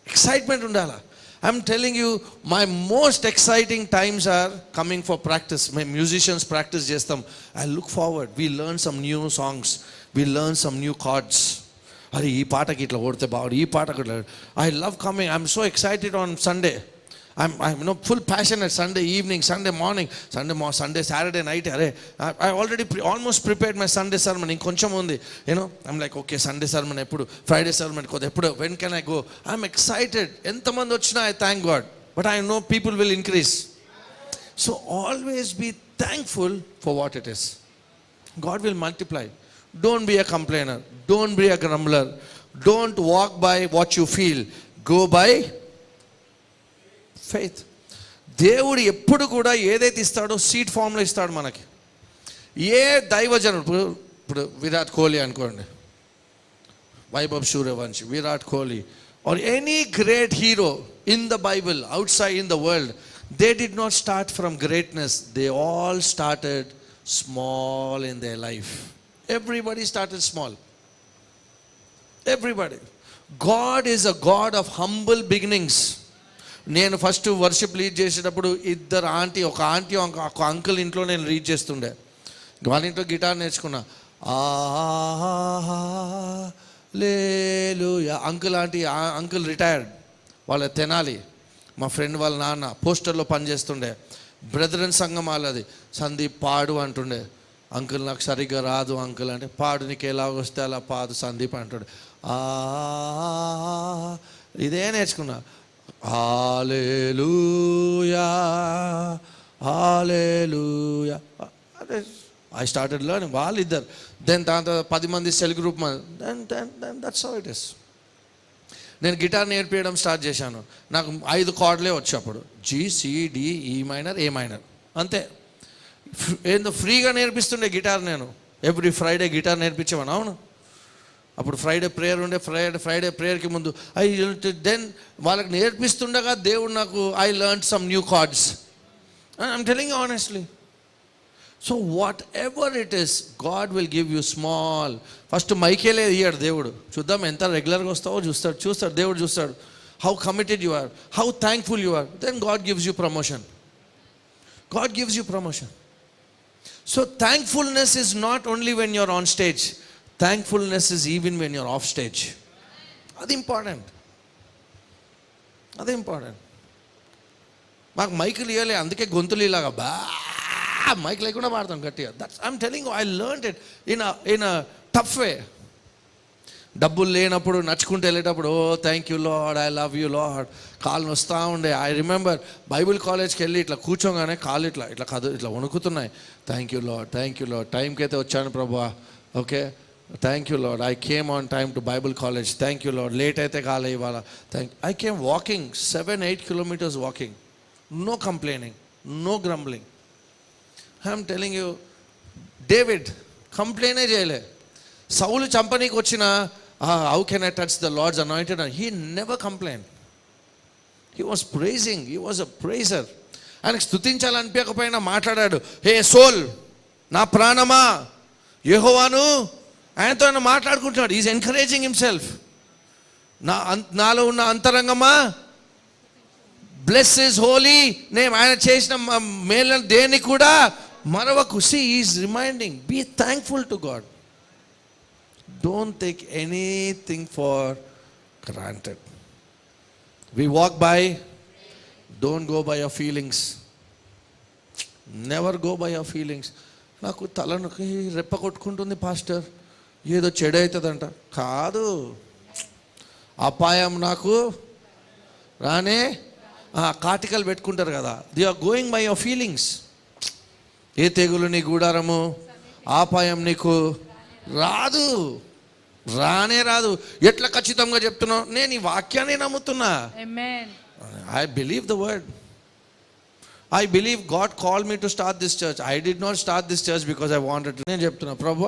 Excitement ఉండాలా. I'm telling you, my most exciting times are coming for practice. మేము మ్యూజిషియన్స్ ప్రాక్టీస్ చేస్తాం. I look forward. We learn some new songs, we learn some new chords. అరే ఈ పాటకి ఇట్లా కొడితే బాగుంది, ఈ పాటకి ఇట్లా. I love coming. I'm so excited on Sunday. I'm full passionate Sunday evening, Sunday morning, Sunday, Saturday night. I already almost prepared my Sunday sermon. Inkoncham undi, I'm like, okay, Sunday sermon eppudu, Friday sermon eppudu, when can I go? I'm excited. Enta mandi vachina I thank God, but I know people will increase. So always be thankful for what it is. God will multiply. Don't be a complainer. Don't be a grumbler. Don't walk by what you feel. Go by faith. దేవుడు ఎప్పుడు కూడా ఏదైతే ఇస్తాడో seed ఫామ్లో ఇస్తాడు మనకి. ఏ దైవజనుడు, ఇప్పుడు విరాట్ కోహ్లీ అనుకోండి, Vaibhav Suryavanshi, Virat Kohli, or any great hero in the Bible, out side in the world, they did not start from greatness. They all started small in their life. Everybody started small. Everybody. God is a God of humble beginnings. నేను first worship lead చేసేటప్పుడు ఒక aunty ఒక uncle ఇంట్లో నేను lead చేస్తుండే. వాళ్ళ ఇంట్లో guitar నేర్చుకున్నా. హల్లెలూయా. అంకుల్ రిటైర్డ్, వాళ్ళ తెనాలి. మా ఫ్రెండ్ వాళ్ళ నాన్న పోస్టర్లో పనిచేస్తుండే. బ్రదరన్ సంఘం వాళ్ళది. సందీప్ పాడు అంటుండే. అంకుల్ నాకు సరిగ్గా రాదు అంకుల్ అంటే, పాడు నీకు ఎలా వస్తే అలా పాడు సందీప్ అంటుండే. ఇదే నేర్చుకున్నా. Hallelujah, hallelujah. I started learning. వాళ్ళిద్దరు. దెన్ దాంతో 10 మంది cell group. Then that's how it is. నేను గిటార్ నేర్పించడం స్టార్ట్ చేశాను. నాకు 5 కార్డులే వచ్చి అప్పుడు, G, C, D, E minor, A minor, అంతే. ఏందో ఫ్రీగా నేర్పిస్తుండే గిటార్. నేను ఎవ్రీ ఫ్రైడే గిటార్ నేర్పించేవాను. అవును, అప్పుడు ఫ్రైడే ప్రేయర్ ఉండే. ఫ్రైడే ప్రేయర్కి ముందు దెన్ వాళ్ళకి నేర్పిస్తుండగా దేవుడు నాకు I learn some new chords. I'm telling you honestly. So whatever it is, God will give you small. First మైకేలే ఇయ్యాడు దేవుడు. చూద్దాం ఎంత రెగ్యులర్గా వస్తావో చూస్తాడు దేవుడు చూస్తాడు. How committed you are, how thankful you are. Then God gives you promotion. God gives you promotion. So thankfulness is not only when you're on stage. Thankfulness is even when you're off stage. అది important. మాకు మైకులు ఇవ్వలే, అందుకే గొంతులు ఇలాగా mic లేకుండా పాడతాం గట్టిగా. That's I'm telling you, I learned it in a tough way. డబ్బులు లేనప్పుడు నడుచుకుంటూ వెళ్ళేటప్పుడు, oh thank you Lord, I love you Lord, కాళ్ళు వస్తూ ఉండే. ఐ రిమెంబర్ బైబిల్ కాలేజ్కి వెళ్ళి ఇట్లా కూర్చోగానే కాళ్ళు ఇట్లా వణుకుతున్నాయి. థ్యాంక్ యూ లార్డ్, టైంకి అయితే వచ్చాను ప్రభా, okay thank you Lord, I came on time to Bible college, thank you Lord, late అయితే కాలే ఇవాళ, I came walking 7-8 kilometers walking, no complaining, no grumbling. I'm telling you, David కంప్లైనే చేయలే. Saul చంపనీకి వచ్చిన how can I touch the Lord's anointed? And he never complained. He was praising. He was a praiser. ఆయనకు స్తుతించాలనిపించకపోయినా మాట్లాడాడు. హే soul, నా ప్రాణమా యెహోవాను, ఆయనతో ఆయన మాట్లాడుకుంటున్నాడు. Is encouraging himself. నాలో ఉన్న అంతరంగమా బ్లెస్ హిస్ హోలీ నేమ్. ఆయన చేసిన మేలు దేన్ని కూడా మరవకు. See, is reminding, be thankful to God. Don't take anything for granted. We walk by, don't go by your feelings. Never go by your feelings. నాకు తలనొకి రెప్ప కొట్టుకుంటుంది పాస్టర్, ఏదో చెడు అవుతుందంట. కాదు, అపాయం నాకు రానే. కాటికలు పెట్టుకుంటారు కదా, they are going by your feelings. ఏ తెగులు నీ గూడారము, అపాయం నీకు రాదు. ఎట్లా ఖచ్చితంగా చెప్తున్నావు? నేను ఈ వాక్యాన్ని నమ్ముతున్నా. I believe the word. I believe God call me to start this church. I did not start this church because I wanted. నేను చెప్తున్నా, ప్రభు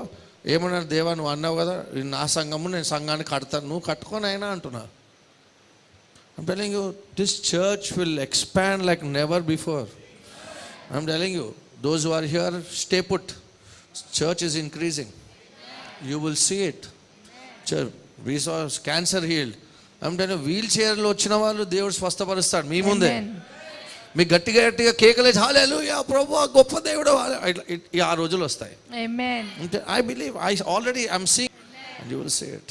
ఏమన్నారు, దేవా నువ్వు అన్నావు కదా నా సంఘము, నేను సంఘాన్ని కడతాను, నువ్వు కట్టుకొని అయినా అంటున్నా. I'm telling you, this church will expand like never before. I'm telling you, those who are here, stay put. Church is increasing. You will see it. We saw cancer healed. I'm telling you, wheel chair లో వచ్చిన వాళ్ళు దేవుడు స్వస్థపరుస్తాడు మీ ముందే. మీ గట్టిగా కేకలేసి హల్లెలూయా ప్రభువా గొప్ప దేవుడు, ఆ రోజులు వస్తాయి. I believe, I'm seeing, and you will see it.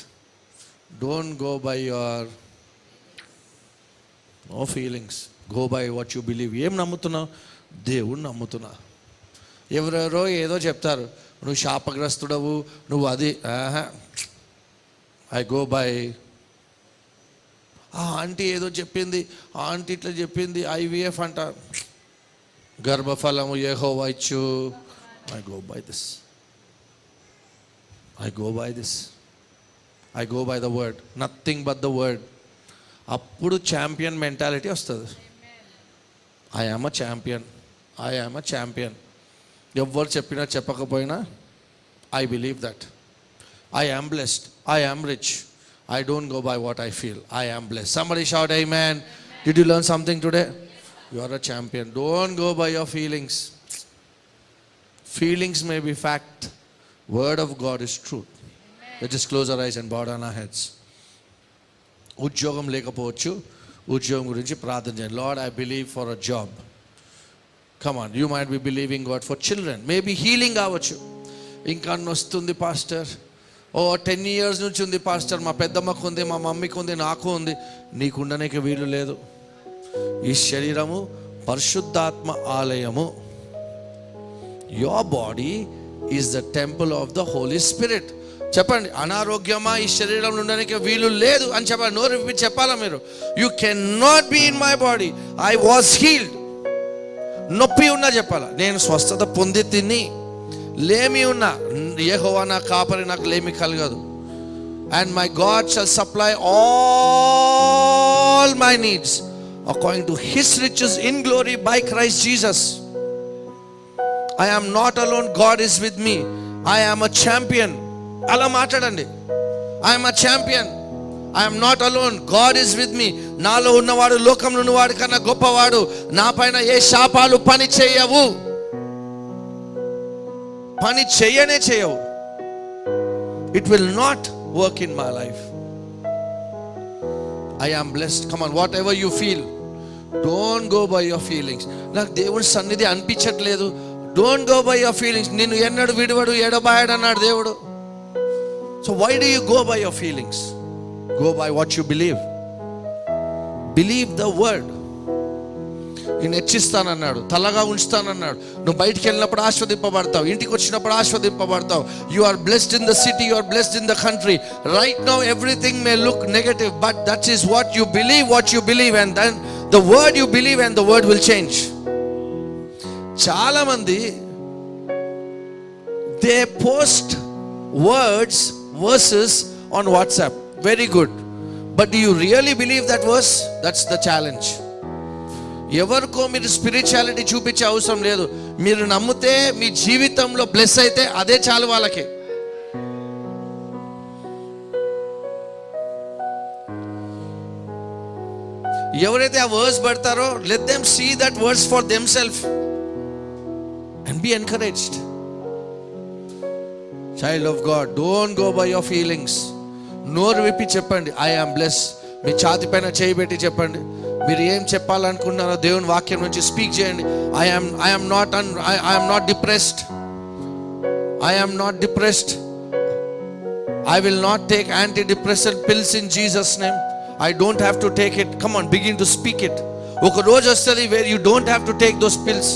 Don't go by your no feelings. Go by what you believe. ఏం నమ్ముతున్నావు? దేవుడు నమ్ముతున్నా. ఎవరెవరో ఏదో చెప్తారు, నువ్వు శాపగ్రస్తుడవు, నువ్వు అది. ఐ గో బై, ఆ ఆంటీ ఏదో చెప్పింది, ఆ ఆంటీ ఇట్లా చెప్పింది, IVF అంట, గర్భఫలము యెహోవా ఇచ్చు. I go by this. I go by the word, nothing but the word. అప్పుడు ఛాంపియన్ మెంటాలిటీ వస్తుంది. I am a champion. ఎవరు చెప్పినా చెప్పకపోయినా I believe that. I am blessed, I am rich, I don't go by what I feel, I am blessed. Somebody shout amen. Did you learn something today? You are a champion. Don't go by your feelings. Feelings may be fact, word of God is truth. Let's just close our eyes and bow down our heads. ఉద్యోగం లేకపోవచ్చు, ఉద్యోగం గురించి ప్రార్థన చేయండి. Lord, I believe for a job. Come on, you might be believing God for children. Maybe healing అవ్వచ్చు. ఇంకా వస్తుంది pastor, 10 years నుంచి ఉంది పాస్టర్, మా పెద్దమ్మకు ఉంది, మా మమ్మీకి ఉంది, నాకు ఉంది. నీకు ఉండడానికి వీలు లేదు. ఈ శరీరము పరిశుద్ధాత్మ ఆలయము. Your body is the temple of the Holy Spirit. చెప్పండి, అనారోగ్యమా ఈ శరీరంలో ఉండడానికి వీలు లేదు అని చెప్పాలి. నోరు విప్పి చెప్పాలా మీరు? You cannot be in my body. I was healed. నొప్పి ఉన్నా చెప్పాలా, నేను స్వస్థత పొంది తిని. లేమి ఉన్నా, యెహోవా నా కాపరి, నాకు లేమి కలగదు. And my God shall supply all my needs according to His riches in glory by Christ Jesus. I am not alone, God is with me. I am a champion. అలా మాట్లాడండి. I am a champion. I'm not alone, God is with me. నాలో ఉన్నవాడు లోకంలో ఉన్నవాడు కన్నా గొప్పవాడు. నా పైన ఏ శాపాలు పని చేయవు, పని చేయవు. It will not work in my life. I am blessed. Come on, whatever you feel, don't go by your feelings. నాకు దేవుని సన్నిధి అనిపించట్లేదు, don't go by your feelings. నిన్ను ఎన్నడు విడువడు ఎడబాయడు అన్నాడు దేవుడు. So why do you go by your feelings? Go by what you believe. Believe the word. నేను హెచ్చిస్తానన్నాడు, తలగా ఉంచుతానన్నాడు. నువ్వు బయటికి వెళ్ళినప్పుడు ఆస్వాదింపబడతావు, ఇంటికి వచ్చినప్పుడు ఆస్వాదింపబడతావు. You are blessed in the city, you are blessed in the country. Right now everything may look negative, but that is what you believe, and then the word you believe and the word will change. చాలా మంది they post verses on WhatsApp, very good, but do you really believe that verse? That's the challenge. ఎవరికో మీరు spirituality చూపించే అవసరం లేదు. మీరు నమ్మితే, మీ జీవితంలో బ్లెస్ అయితే అదే చాలు వాళ్ళకి. ఎవరైతే ఆ verse పడతారో, let them see that verse for themselves and be encouraged. Child of God, don't go by your feelings. నోరు విప్పి చెప్పండి, I am blessed. మీ ఛాతి పైన చేయి పెట్టి చెప్పండి. మీరు ఏం చెప్పాలనుకుంటున్నారో దేవుని వాక్యం నుంచి స్పీక్ చేయండి. I am not depressed. I am not depressed. I will not take antidepressant pills in Jesus name. I don't have to take it. Come on, begin to speak it. ఒక రోజు వస్తుంది where you don't have to take those pills.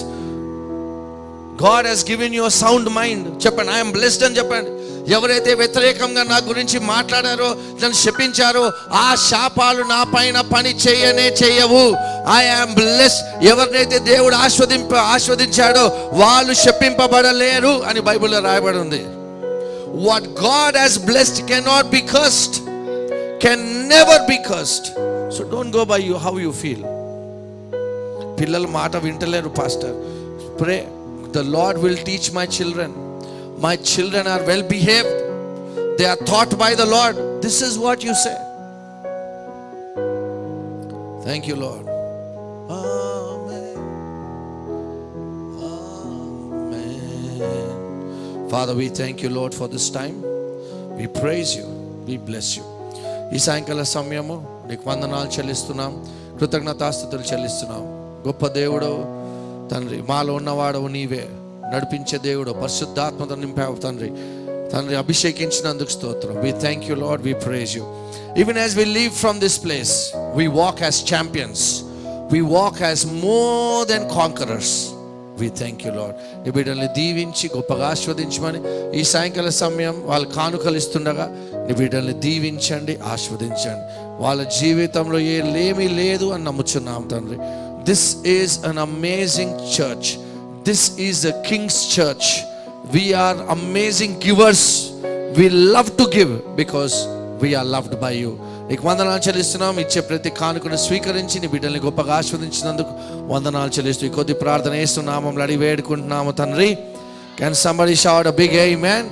God has given you a sound mind. చెప్పండి, I am blessed అని చెప్పండి. ఎవరైతే వ్యతిరేకంగా నా గురించి మాట్లాడారో, నన్ను శపించారో, ఆ శాపాలు నా పైన పని చేయవు. I am blessed. ఎవరినైతే దేవుడు ఆస్వాదించాడో వాళ్ళు శపింపబడలేరు అని బైబిల్లో రాయబడి ఉంది. What God has blessed cannot be cursed, can never be cursed. So don't go by you how you feel. పిల్లలు మాట వింటలేరు pastor. Pray, the Lord will teach my children. My children are well behaved, they are taught by the Lord. This is what you say. Thank you, Lord. Amen. Amen. Father, we thank you, Lord, for this time. We praise you, we bless you. ఈ సాయంకాల సమయము నీకు వందనాలు చెల్లిస్తున్నాం, కృతజ్ఞతాస్తుతులు చెల్లిస్తున్నాం. గొప్ప దేవుడు తండ్రి, మాలో ఉన్నవాడవు నీవే, నడిపించే దేవుడు, పరిశుద్ధాత్మతో నింపావు తండ్రి. అభిషేకించినందుకు స్తోత్రం. We thank you, Lord, we praise you. Even as we leave from this place, we walk as champions, we walk as more than conquerors. We thank you, Lord. నీ బిడ్డల్ని దీవించి గొప్పగా ఆస్వాదించమని ఈ సాయంకాల సమయం వాళ్ళు కానుకలు ఇస్తుండగా నీ బిడ్డల్ని దీవించండి, ఆస్వాదించండి. వాళ్ళ జీవితంలో ఏ లేమి లేదు అని నమ్ముచున్నాం తండ్రి. This is an amazing church. This is a King's church. We are amazing givers. We love to give because we are loved by you. నీకు వందనాలు చెల్లిస్తున్నాం. ఇచ్చే ప్రతి కానుకను స్వీకరించి నీ బిడ్డల్ని గొప్పగా ఆస్వాదించినందుకు వందనాలు చెల్లిస్తూ ఈ కొద్ది ప్రార్థన యేసు నామములో అడిగి వేడుకుంటున్నాము తండ్రి. Can somebody shout a big amen?